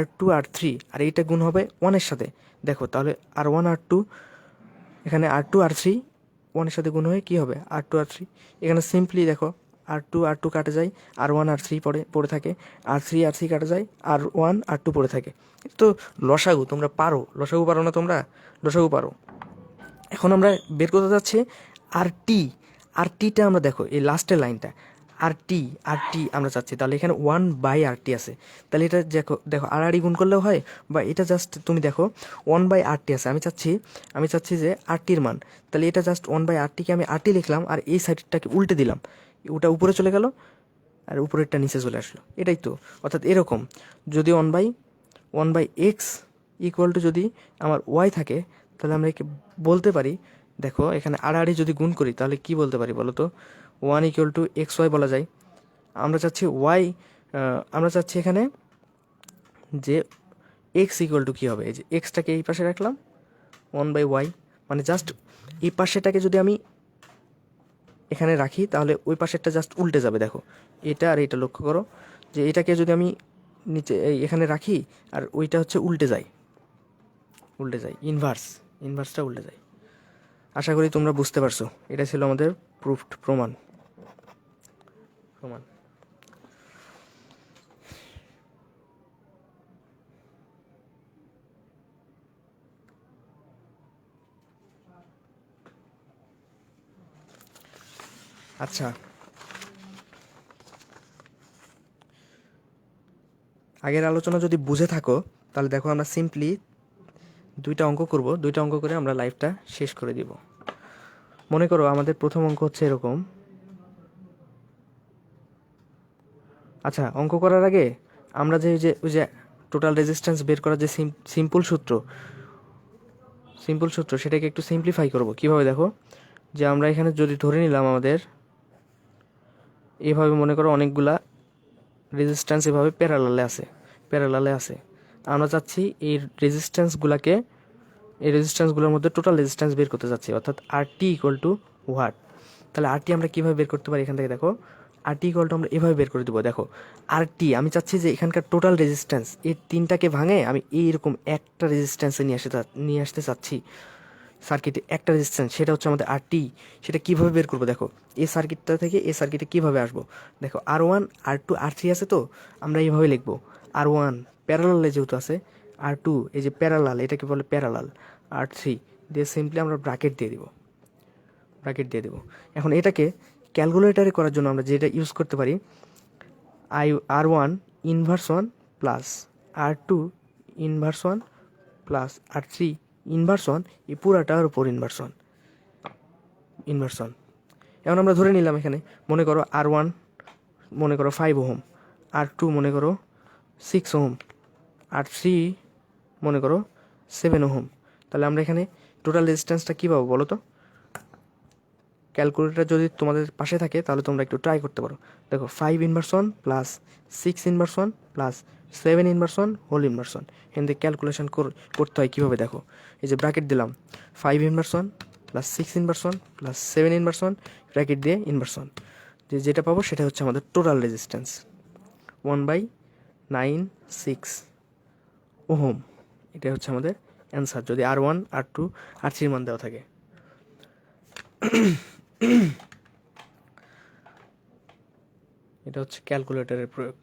R2 R3, আর এইটা গুণ হবে 1-এর সাথে। দেখো তাহলে R1 R2, এখানে R2 R3 1-এর সাথে গুণ হয়ে কী হবে, R2 R3। এখানে সিম্পলি দেখো R2 কাটা যায়, R1 R3 পড়ে থাকে, R3 কাটা যায়, R1 R2 পড়ে থাকে। তো লসাগু তোমরা পারো, লসাগু পারো না তোমরা, লসাগু পারো। এখন আমরা বের করতে যাচ্ছি আর টিটা আমরা দেখো এই লাস্টের লাইনটা, আর টি আমরা চাচ্ছি। তাহলে এখানে 1/RT আছে, তাহলে এটা দেখো আর গুণ করলেও হয়, বা এটা জাস্ট তুমি দেখো 1/RT আছে। আমি চাচ্ছি যে আরটির মান, তাহলে এটা জাস্ট 1/RT-কে আমি আরটি লিখলাম, আর এই সাইডটাকে উল্টে দিলাম, ওটা উপরে চলে গেল আর উপরেরটা নিচে চলে আসলো। এটাই তো, অর্থাৎ এরকম যদি 1/X ইকুয়াল টু যদি আমার ওয়াই থাকে, তাহলে আমরা একে বলতে পারি, দেখো এখানে আড়াআড়ি যদি গুণ করি, তাহলে কি বলতে পারি বলো তো, 1 ইকুয়াল টু XY বলা যায়। আমরা চাচ্ছি এখানে যে এক্স ইকুয়াল টু কী হবে, এই যে এক্সটাকে এই পাশে রাখলাম, 1/Y, মানে জাস্ট এই পাশেটাকে যদি আমি এখানে রাখি, তাহলে ওই পাশেরটা জাস্ট উল্টে যাবে। দেখো এটা আর এটা লক্ষ্য করো, যে এটাকে যদি আমি নিচে এখানে রাখি, আর ওইটা হচ্ছে উল্টে যায়, ইনভার্সটা উল্টে যায়। আশা করি তোমরা বুঝতে পারছো। এটা ছিল আমাদের প্রমাণ। আচ্ছা, আগের আলোচনা যদি বুঝে থাকো তাহলে দেখো আমরা সিম্পলি দুইটা অঙ্ক করব, দুইটা অঙ্ক করে আমরা লাইভটা শেষ করে দিব। মনে করো আমাদের প্রথম অঙ্ক হচ্ছে এরকম। আচ্ছা, অঙ্ক করার আগে আমরা ওই যে টোটাল রেজিস্ট্যান্স বের করার যে সিম্পল সূত্র সেটাকে একটু সিম্পলিফাই করব। কিভাবে দেখো, যে আমরা এখানে যদি ধরে নিলাম আমাদের এভাবে মনে করো অনেকগুলা রেজিস্ট্যান্স এভাবে প্যারালালে আছে। আমরা চাচ্ছি এই রেজিস্ট্যান্সগুলোর মধ্যে টোটাল রেজিস্ট্যান্স বের করতে চাচ্ছি, অর্থাৎ আর টি ইকুয়াল টু হোয়াট। তাহলে আর টি আমরা কীভাবে বের করতে পারি? এখান থেকে দেখো, আর টি ইকুয়াল টু আমরা এভাবে বের করে দেবো। দেখো, আর টি আমি চাচ্ছি যে এখানকার টোটাল রেজিস্ট্যান্স এর তিনটাকে ভাঙে আমি এইরকম একটা রেজিস্ট্যান্সে নিয়ে আসতে চাচ্ছি সার্কিটে, একটা রেজিস্ট্যান্স, সেটা হচ্ছে আমাদের আর টি। সেটা কীভাবে বের করবো? দেখো, এই সার্কিটটা থেকে এই সার্কিটে কীভাবে আসবো? দেখো, আর one, R two, R three আছে, তো আমরা এইভাবে লিখবো। আর ওয়ান প্যারালালে যেহেতু আছে, আর টু এই যে প্যারালাল, এটাকে বলে প্যারালাল, আর থ্রি দিয়ে সিম্পলি আমরা ব্র্যাকেট দিয়ে দেবো। এখন এটাকে ক্যালকুলেটারে করার জন্য আমরা যেটা ইউজ করতে পারি, আর ওয়ান ইনভার্স ওয়ান প্লাস আর টু ইনভার্স ওয়ান প্লাস আর থ্রি ইনভার্স ওয়ান, এই পুরাটার উপর ইনভার্স ওয়ান। এখন আমরা ধরে নিলাম এখানে, মনে করো আর ওয়ান মনে করো 5 ওহম, আর টু মনে করো 6 ওহম, আর থ্রি মনে করো 7 ওহম। তাহলে আমরা এখানে টোটাল রেজিস্ট্যান্সটা কী পাবো বলো তো? ক্যালকুলেটর যদি তোমাদের পাশে থাকে তাহলে তোমরা একটু ট্রাই করতে পারো। দেখো, 5 inverse one plus 6 inverse one plus 7 inverse one whole inverse one. এখান থেকে ক্যালকুলেশন করতে হয় কীভাবে? দেখো, এই যে ব্র্যাকেট দিলাম, 5 inverse one plus 6 inverse one plus 7 inverse one, bracket দিয়ে ইনভার্স ওয়ান, যেটা পাবো সেটা হচ্ছে আমাদের টোটাল রেজিস্ট্যান্স 1/96 ওহম। এটা হচ্ছে আমাদের অ্যান্সার, যদি আর ওয়ান, আর টু, আর থ্রির মান দেওয়া থাকে। এটা হচ্ছে ক্যালকুলেটরের প্রয়োগ।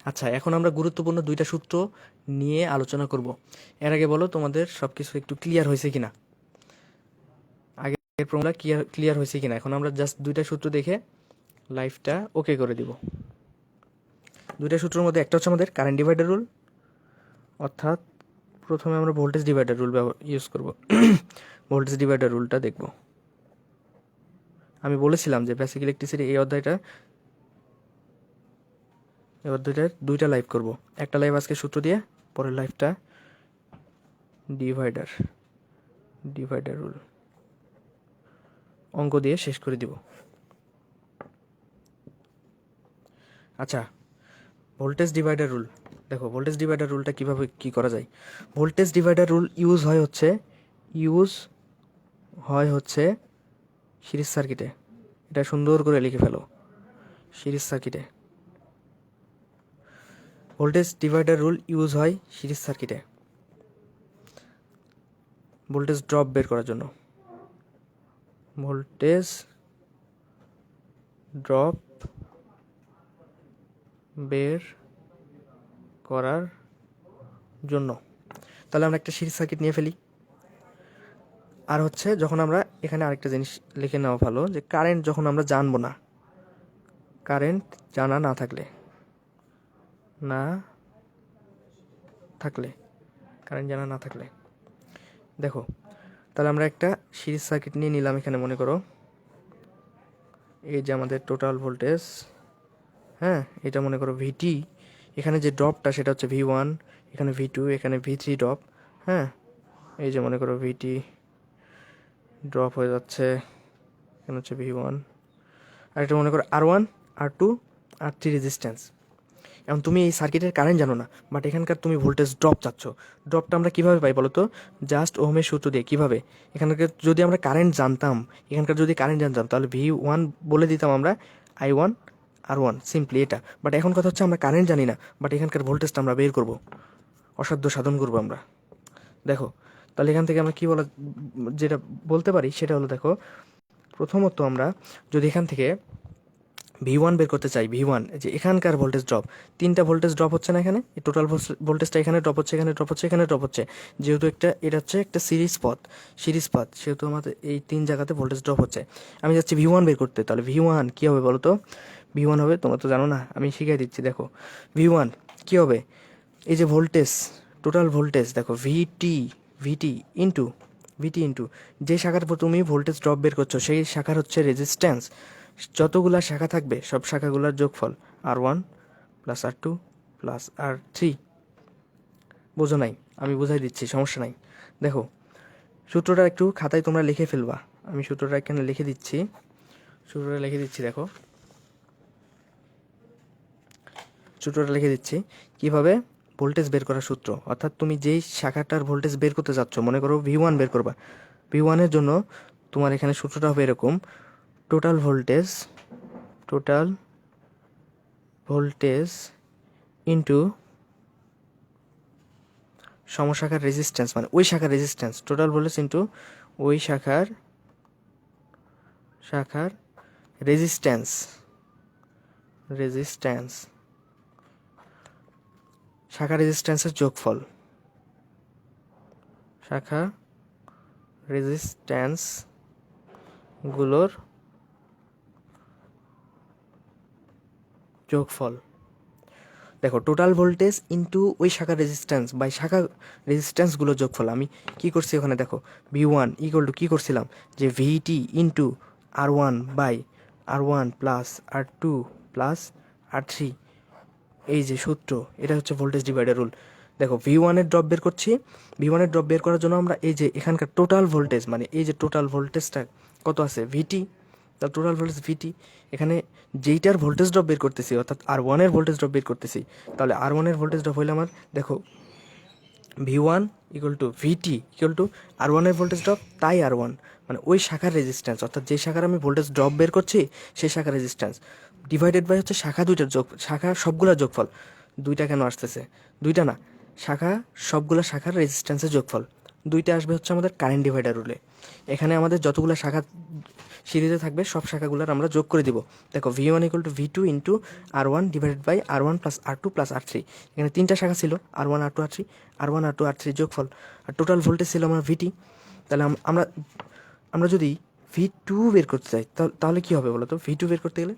আচ্ছা, এখন আমরা গুরুত্বপূর্ণ দুইটা সূত্র নিয়ে আলোচনা করব। এর আগে বলো তোমাদের সব কিছু একটু ক্লিয়ার হয়েছে কিনা, আগের ফর্মুলা ক্লিয়ার হয়েছে কিনা। এখন আমরা জাস্ট দুইটা সূত্র দেখে লাইফটা ওকে করে দিব। দুইটা সূত্রের মধ্যে একটা হচ্ছে আমাদের কারেন্ট ডিভাইডার রুল, অর্থাৎ প্রথমে আমরা ভোল্টেজ ডিভাইডার রুল ইউজ করব। ভোল্টেজ ডিভাইডার রুলটা দেখব। আমি বলেছিলাম যে বেসিক ইলেকট্রিসিটি এই অধ্যায়টার দুইটা লাইভ করব। একটা লাইভ আজকে সূত্র দিয়ে, পরের লাইভটা ডিভাইডার রুল অঙ্ক দিয়ে শেষ করে দিব। আচ্ছা, ভোল্টেজ ডিভাইডার রুল দেখো, ভোল্টেজ ডিভাইডার রুলটা কীভাবে কী করা যায়। ভোল্টেজ ডিভাইডার রুল ইউজ হয় হচ্ছে সিরিজ সার্কিটে। এটা সুন্দর করে লিখে ফেলো, সিরিজ সার্কিটে। ভোল্টেজ ডিভাইডার রুল ইউজ হয় সিরিজ সার্কিটে ভোল্টেজ ড্রপ বের করার জন্য। ভোল্টেজ ড্রপ বের করার জন্য। তাহলে আমরা একটা সিরিজ সার্কিট নিয়ে ফেলি। আর হচ্ছে যখন আমরা এখানে আরেকটা জিনিস লিখে নেওয়া ভালো, যে কারেন্ট যখন আমরা জানবো না, কারেন্ট জানা না থাকলে দেখো, তাহলে আমরা একটা সিরিজ সার্কিট নিয়ে নিলাম। এখানে মনে করো এই যে আমাদের টোটাল ভোল্টেজ, হ্যাঁ, এটা মনে করো ভিটি, এখানে যে ড্রপটা সেটা হচ্ছে V1, এখানে V2, এখানে V3 ড্রপ, হ্যাঁ, এই যে মনে করো ভিটি ড্রপ হয়ে যাচ্ছে, এখানে হচ্ছে V1, আর এটা মনে করো R1, R2, R3 রেজিস্ট্যান্স। এখন তুমি এই সার্কিটের কারেন্ট জানো না, বাট এখানকার তুমি ভোল্টেজ ড্রপ চাচ্ছ। ড্রপটা আমরা কীভাবে পাই বলো তো? জাস্ট ওহমের সূত্র দিয়ে। কীভাবে? এখানকার যদি আমরা কারেন্ট জানতাম, তাহলে V1 বলে দিতাম আমরা I1 R1, সিম্পলি এটা। বাট এখন কথা হচ্ছে আমরা কারেন্ট জানি না, বাট এখানকার ভোল্টেজটা আমরা বের করব, অসাধ্য সাধন করবো আমরা। দেখো, তাহলে এখান থেকে আমরা যেটা বলতে পারি সেটা হলো, দেখো, প্রথমত আমরা যদি এখান থেকে V1 বের করতে চাই, V1 যে এখানকার ভোল্টেজ ড্রপ, 3টা ভোল্টেজ ড্রপ হচ্ছে না এখানে, এই টোটাল ভোল্টেজটা এখানে ড্রপ হচ্ছে, এখানে ড্রপ হচ্ছে, এখানে ড্রপ হচ্ছে, যেহেতু এটা হচ্ছে একটা সিরিজ পথ, সেহেতু আমাদের এই 3 জায়গাতে ভোল্টেজ ড্রপ হচ্ছে। আমি যাচ্ছি V1 বের করতে, তাহলে V1 কী হবে বলো তো? V1 হবে, তোমরা তো জানো না, আমি শিখিয়ে দিচ্ছি, দেখো V1 কী হবে, এই যে ভোল্টেজ, টোটাল ভোল্টেজ দেখো ভিটি ইন্টু যে শাখার উপর তুমি ভোল্টেজ ড্রপ বের করছো সেই শাখার হচ্ছে রেজিস্ট্যান্স, যতগুলা শাখা থাকবে সব শাখাগুলোর যোগফল R1 plus R2 plus R3। বোঝো নাই? আমি বোঝাই দিচ্ছি, সমস্যা নাই। দেখো সূত্রটা একটু খাতায় তোমরা লিখে ফেলবা, আমি সূত্রটা এখানে লিখে দিচ্ছি, দেখো সূত্রটা লিখে দিচ্ছি কীভাবে ভোল্টেজ বের করার সূত্র, অর্থাৎ তুমি যেই শাখাটার ভোল্টেজ বের করতে যাচ্ছ, মনে করো V1 বের করবা, V1-এর জন্য তোমার এখানে সূত্রটা হবে এরকম, টোটাল ভোল্টেজ ইন্টু সমশাখার রেজিস্ট্যান্স, মানে ওই শাখার রেজিস্ট্যান্স, টোটাল ভোল্টেজ ইন্টু ওই শাখার রেজিস্ট্যান্স, শাখা রেজিস্ট্যান্সের যোগফল, শাখা রেজিস্ট্যান্সগুলোর যোগফল। দেখো টোটাল ভোল্টেজ ইন্টু ওই শাখা রেজিস্ট্যান্স বাই শাখা রেজিস্ট্যান্সগুলোর যোগফল। আমি কী করছি ওখানে দেখো, V1 ইকুয়াল টু কী করছিলাম, যে VT into R1 by R1 plus R2 plus R3, এই যে সূত্র, এটা হচ্ছে ভোল্টেজ ডিভাইডার রুল। দেখো V1-এর ড্রপ বের করছি, V1-এর ড্রপ বের করার জন্য আমরা এই যে এখানকার টোটাল ভোল্টেজ, মানে এই যে টোটাল ভোল্টেজটা কত আছে ভিটি, তার টোটাল ভোল্টেজ ভিটি, এখানে যেইটার ভোল্টেজ ড্রপ বের করতেছি অর্থাৎ R1-এর ভোল্টেজ ড্রপ বের করতেছি, তাহলে R1-এর ভোল্টেজ ড্রপ হইলে আমার দেখো V1 equal to VT equal to R1-এর ভোল্টেজ ড্রপ, তাই R1 মানে ওই শাখার রেজিস্ট্যান্স, অর্থাৎ যে শাখার আমি ভোল্টেজ ড্রপ বের করছি সেই শাখার রেজিস্ট্যান্স ডিভাইডেড বাই হচ্ছে শাখা দুইটার শাখা সবগুলোর যোগফল। দুইটা কেন আসতেছে? দুইটা না, সবগুলো শাখার রেজিস্ট্যান্সের যোগফল দুইটা আসবে হচ্ছে আমাদের কারেন্ট ডিভাইডার রুলে। এখানে আমাদের যতগুলো শাখা সিরিজে থাকবে সব শাখাগুলোর আমরা যোগ করে দিব। দেখো V1 equal to V2 into R1 divided by R1 plus R2 plus R3, এখানে 3টা শাখা ছিল, R1 R2 R3, R1 R2 R3 যোগফল, আর টোটাল ভোল্টেজ ছিল আমার ভিটি। তাহলে আমরা যদি V2 বের করতে চাই তাহলে কী হবে বলো তো? V2 বের করতে গেলে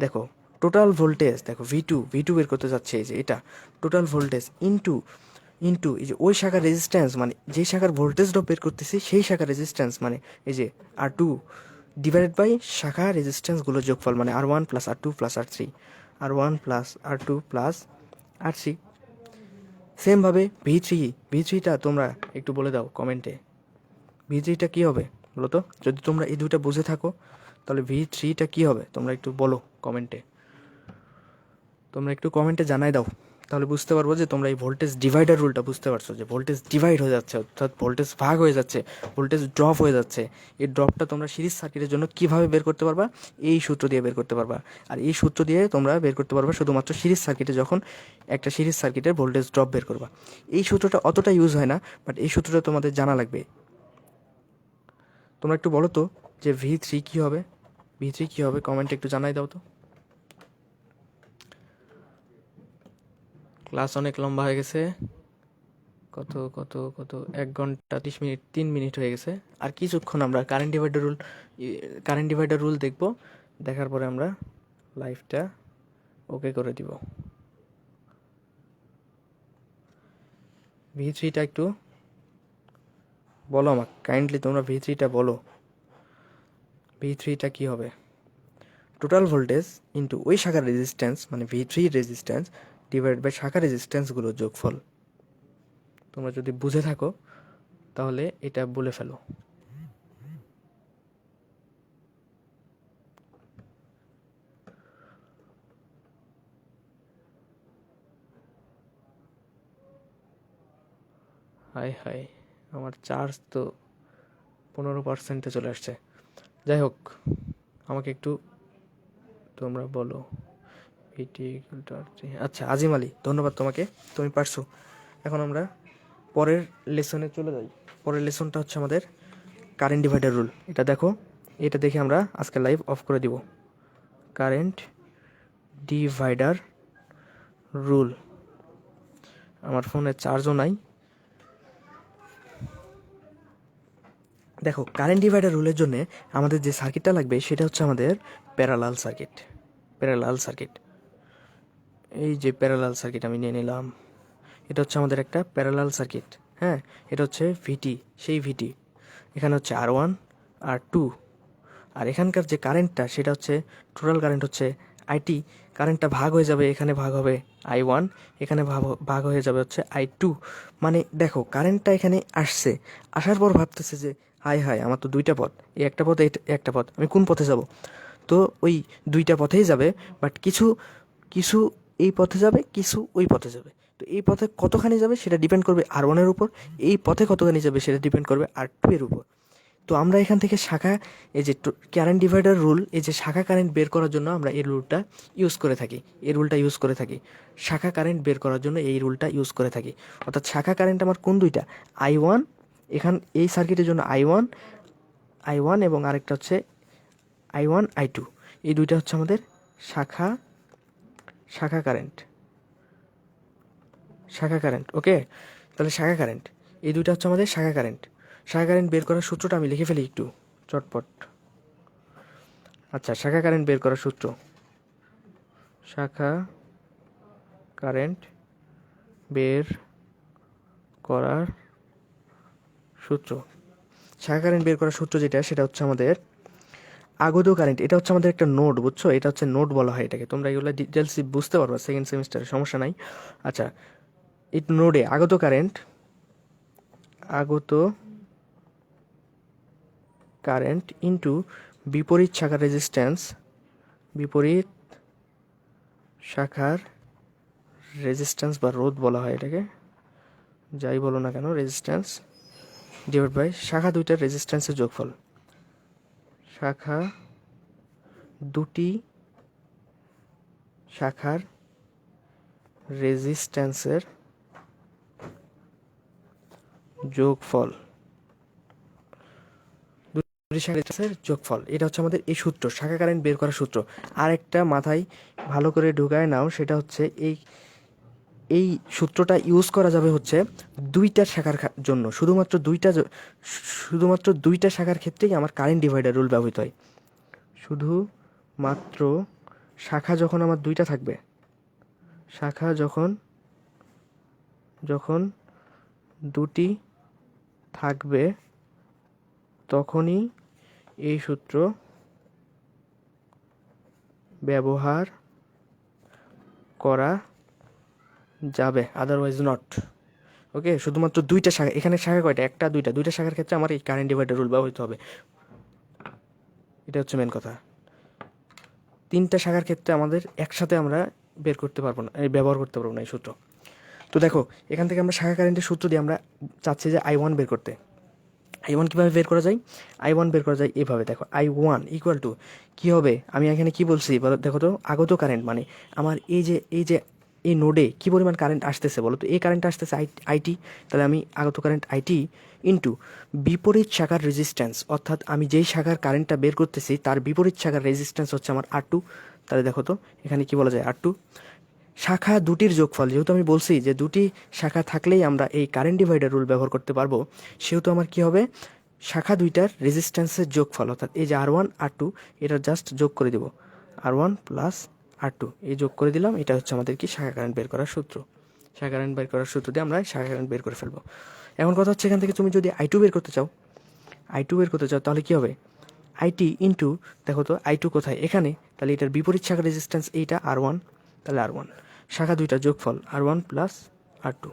দেখো টোটাল ভোল্টেজ, দেখো V2 বের করতে যাচ্ছে, এই যে এটা টোটাল ভোল্টেজ ইন্টু এই যে ওই শাখার রেজিস্ট্যান্স, মানে যেই শাখার ভোল্টেজ ড্রপ বের করতেছি সেই শাখার রেজিস্ট্যান্স, মানে এই যে R2 ডিভাইডেড বাই শাখা রেজিস্ট্যান্সগুলোর যোগফল, মানে R1 plus R2 plus R3, R1 plus R2 plus R3। সেমভাবে V3টা তোমরা একটু বলে দাও কমেন্টে, V3টা কী হবে বলো তো? যদি তোমরা এই দুইটা বুঝে থাকো তাহলে V3টা কী হবে তোমরা একটু বলো কমেন্টে, জানাই দাও, তাহলে বুঝতে পারবো যে তোমরা এই ভোল্টেজ ডিভাইডার রুলটা বুঝতে পারছো, যে ভোল্টেজ ডিভাইড হয়ে যাচ্ছে, অর্থাৎ ভোল্টেজ ভাগ হয়ে যাচ্ছে, ভোল্টেজ ড্রপ হয়ে যাচ্ছে। এই ড্রপটা তোমরা সিরিজ সার্কিটের জন্য কীভাবে বের করতে পারবা? এই সূত্র দিয়ে বের করতে পারবা। আর এই সূত্র দিয়ে তোমরা বের করতে পারবা শুধুমাত্র সিরিজ সার্কিটে, যখন একটা সিরিজ সার্কিটের ভোল্টেজ ড্রপ বের করবা। এই সূত্রটা অতটা ইউজ হয় না, বাট এই সূত্রটা তোমাদের জানা লাগবে। তোমরা একটু বলো তো যে V3 কী হবে, কমেন্টে একটু জানাই দাও তো। ক্লাস অনেক লম্বা হয়ে গেছে, কত 1 ঘন্টা 30 মিনিট, 3 মিনিট হয়ে গেছে। আর কিছুক্ষণ আমরা কারেন্ট ডিভাইডার রুল দেখব, দেখার পরে আমরা লাইভটা ওকে করে দিব। V3টা একটু বলো আমাকে কাইন্ডলি, তোমরা V3টা বলো, V3টা কী হবে? টোটাল ভোল্টেজ ইন্টু ওই শাখার রেজিস্ট্যান্স, মানে V3 রেজিস্ট্যান্স ডিভাইড বাই শাখা রেজিস্ট্যান্সগুলোর যোগফল। তোমরা যদি বুঝে থাকো তাহলে এটা বলে ফেলো। হাই আমার চার্জ তো 15%-এ চলে আসছে। যাই হোক, আমাকে একটু তোমরা বলো ভিটি ইকুয়াল টু R3। আচ্ছা আজিম আলী, ধন্যবাদ তোমাকে, তুমি পারছো। এখন আমরা পরের লেসনে চলে যাই। পরের লেসনটা হচ্ছে আমাদের কারেন্ট ডিভাইডার রুল। এটা দেখো, এটা দেখে আমরা আজকে লাইভ অফ করে দিব। Current divider rule. আমার ফোনে চার্জও নাই। দেখো, কারেন্ট ডিভাইডার রুলের জন্য আমাদের যে সার্কিটটা লাগবে সেটা হচ্ছে আমাদের প্যারালাল সার্কিট। প্যারালাল সার্কিট, এই যে প্যারালাল সার্কিট আমি নিয়ে নিলাম, এটা হচ্ছে আমাদের একটা প্যারালাল সার্কিট। হ্যাঁ, এটা হচ্ছে ভিটি, সেই ভিটি। এখানে হচ্ছে R1 R2, আর এখানকার যে কারেন্টটা সেটা হচ্ছে টোটাল কারেন্ট হচ্ছে আইটি। কারেন্টটা ভাগ হয়ে যাবে, এখানে ভাগ হবে I1, এখানে ভাগ হয়ে যাবে হচ্ছে I2। মানে দেখো, কারেন্টটা এখানে আসছে, আসার পর ভাবতেছে যে হাই হাই, আমার তো দুইটা পথ, এই একটা পথ, এই একটা পথ, আমি কোন পথে যাব? তো ওই দুইটা পথেই যাবে, বাট কিছু কিছু এই পথে যাবে, কিছু ওই পথে যাবে। তো এই পথে কতখানি যাবে সেটা ডিপেন্ড করবে R1-এর উপর, এই পথে কতখানি যাবে সেটা ডিপেন্ড করবে R2-এর উপর। তো আমরা এখান থেকে শাখা, এই যে কারেন্ট ডিভাইডার রুল, এই যে শাখা কারেন্ট বের করার জন্য আমরা এই রুলটা ইউজ করে থাকি, এই রুলটা ইউজ করে থাকি। শাখা কারেন্ট বের করার জন্য এই রুলটা ইউজ করে থাকি। অর্থাৎ শাখা কারেন্ট আমার কোন দুইটা? I1, এই সার্কিটের জন্য I1 এবং আরেকটা হচ্ছে I1 I2। এই দুইটা হচ্ছে আমাদের শাখা কারেন্ট। ওকে, তাহলে শাখা কারেন্ট, এই দুইটা হচ্ছে আমাদের শাখা কারেন্ট। শাখা কারেন্ট বের করার সূত্রটা আমি লিখে ফেলি একটু চটপট। আচ্ছা, শাখা কারেন্ট বের করার সূত্র, শাখা কারেন্ট বের করার সূত্র, শাখা কারেন্ট বের করার সূত্র যেটা, সেটা হচ্ছে আমাদের আগত কারেন্ট। এটা হচ্ছে আমাদের একটা নোড, বুঝছো? এটা হচ্ছে নোড বলা হয় এটাকে। তোমরা এগুলো ডিটেলস বুঝতে পারবা সেকেন্ড সেমিস্টারে, সমস্যা নাই। আচ্ছা, এই নোডে আগত কারেন্ট ইন্টু বিপরীত শাখার রেজিস্ট্যান্স, বিপরীত শাখার রেজিস্ট্যান্স বা রোধ বলা হয় এটাকে, যাই বলো না কেন, রেজিস্ট্যান্স ডিভাইড বাই শাখা দুইটার রেজিস্ট্যান্সের যোগফল। শাখা দুটি শাখার রেজিস্ট্যান্সের যোগফল, যোগফল, এটা হচ্ছে আমাদের এই সূত্র, শাখা কারেন্ট বের করার সূত্র। আর একটা মাথায় ভালো করে ঢুকায় নাও, সেটা হচ্ছে এই সূত্রটা ইউজ করা যাবে হচ্ছে দুইটা শাখার জন্য, শুধুমাত্র দুইটা শাখার ক্ষেত্রেই আমার কারেন্ট ডিভাইডার রুল ব্যবহৃত হয়। শুধুমাত্র শাখা যখন আমার দুইটা থাকবে, শাখা যখন দুটি থাকবে, তখনই এই সূত্র ব্যবহার করা যাবে, আদারওয়াইজ নট। ওকে, শুধুমাত্র দুইটা শাখা, এখানে শাখা কয়টা? একটা, দুইটা শাখার ক্ষেত্রে আমার এই কারেন্ট ডিভাইডার রুল ব্যবহৃত হবে। এটা হচ্ছে মেন কথা। তিনটা শাখার ক্ষেত্রে আমাদের একসাথে আমরা বের করতে পারবো না, ব্যবহার করতে পারবো না এই সূত্র। তো দেখো, এখান থেকে আমরা শাখা কারেন্টের সূত্র দিয়ে আমরা চাচ্ছি যে I1 বের করতে। I1 কীভাবে বের করা যায়? I1 বের করা যায় এভাবে। দেখো, I1 ইকুয়াল টু কী হবে? আমি এখানে কি বলছি বলো দেখো তো, আগত কারেন্ট মানে আমার এই নোডে কী পরিমাণ কারেন্ট আসতেছে বলো তো? এই কারেন্ট আসতেছে আইটি, তাহলে আমি আগত কারেন্ট আইটি ইন্টু বিপরীত শাখার রেজিস্ট্যান্স, অর্থাৎ আমি যেই শাখার কারেন্টটা বের করতেছি তার বিপরীত শাখার রেজিস্ট্যান্স হচ্ছে আমার R2। তাহলে দেখো তো, এখানে কি বলা যায়? R2 শাখা দুটির যোগফল, যেহেতু আমি বলছি যে দুটি শাখা থাকলেই আমরা এই কারেন্ট ডিভাইডার রুল ব্যবহার করতে পারবো, সেহেতু আমার কি হবে? শাখা দুইটার রেজিস্ট্যান্সের যোগফল, অর্থাৎ এই যে R1 R2, এটা জাস্ট যোগ করে দেব, R1 প্লাস R2, এই যোগ করে দিলাম। এটা হচ্ছে আমাদের কি শাখা কারেন্ট বের করার সূত্র। শাখা কারেন্ট বের করার সূত্র দিয়ে আমরা শাখা কারেন্ট বের করে ফেলবো। এখন কথা হচ্ছে, এখান থেকে তুমি যদি I2 বের করতে চাও, তাহলে কি হবে? আইটি ইন্টু, দেখো তো I2 কোথায়? এখানে। তাহলে এটার বিপরীত শাখা রেজিস্ট্যান্স এইটা R1, তাহলে R1 শাখা দুইটা যোগফল R1 প্লাস R2।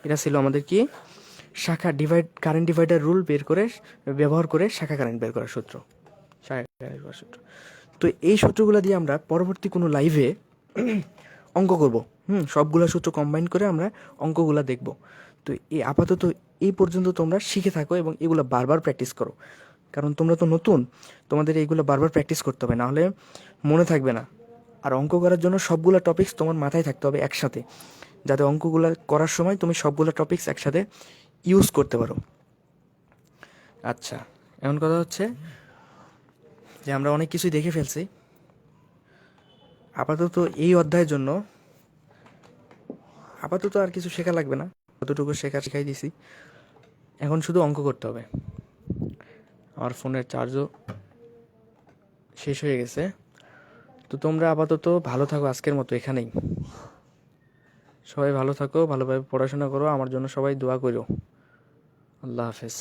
এটা ছিল আমাদের কি শাখা কারেন্ট ডিভাইডার রুল ব্যবহার করে শাখা কারেন্ট বের করার সূত্র, শাখা কারেন্ট বের করার সূত্র। তো এই সূত্রগুলো দিয়ে আমরা পরবর্তী কোনো লাইভে অঙ্ক করব। সবগুলো সূত্র কম্বাইন করে আমরা অঙ্কগুলো দেখব। তো আপাতত এই পর্যন্ত তোমরা শিখে থাকো এবং এগুলো বারবার প্র্যাকটিস করো, কারণ তোমরা তো নতুন, তোমাদের এইগুলো বারবার প্র্যাকটিস করতে হবে, নাহলে মনে থাকবে না। আর অঙ্ক করার জন্য সবগুলো টপিকস তোমার মাথায় থাকতে হবে একসাথে, যাতে অঙ্কগুলো করার সময় তুমি সবগুলো টপিকস একসাথে ইউজ করতে পারো। আচ্ছা, এখন কথা হচ্ছে যে আমরা অনেক কিছুই দেখে ফেলছি। আপাতত এই অধ্যায়ের জন্য আপাতত আর কিছু শেখা লাগবে না, কতটুকু শেখাই দিছি। এখন শুধু অঙ্ক করতে হবে। আমার ফোনের চার্জও শেষ হয়ে গেছে। তো তোমরা আপাতত ভালো থাকো, আজকের মতো এখানেই। সবাই ভালো থাকো, ভালোভাবে পড়াশোনা করো, আমার জন্য সবাই দোয়া করো। আল্লাহ হাফেজ।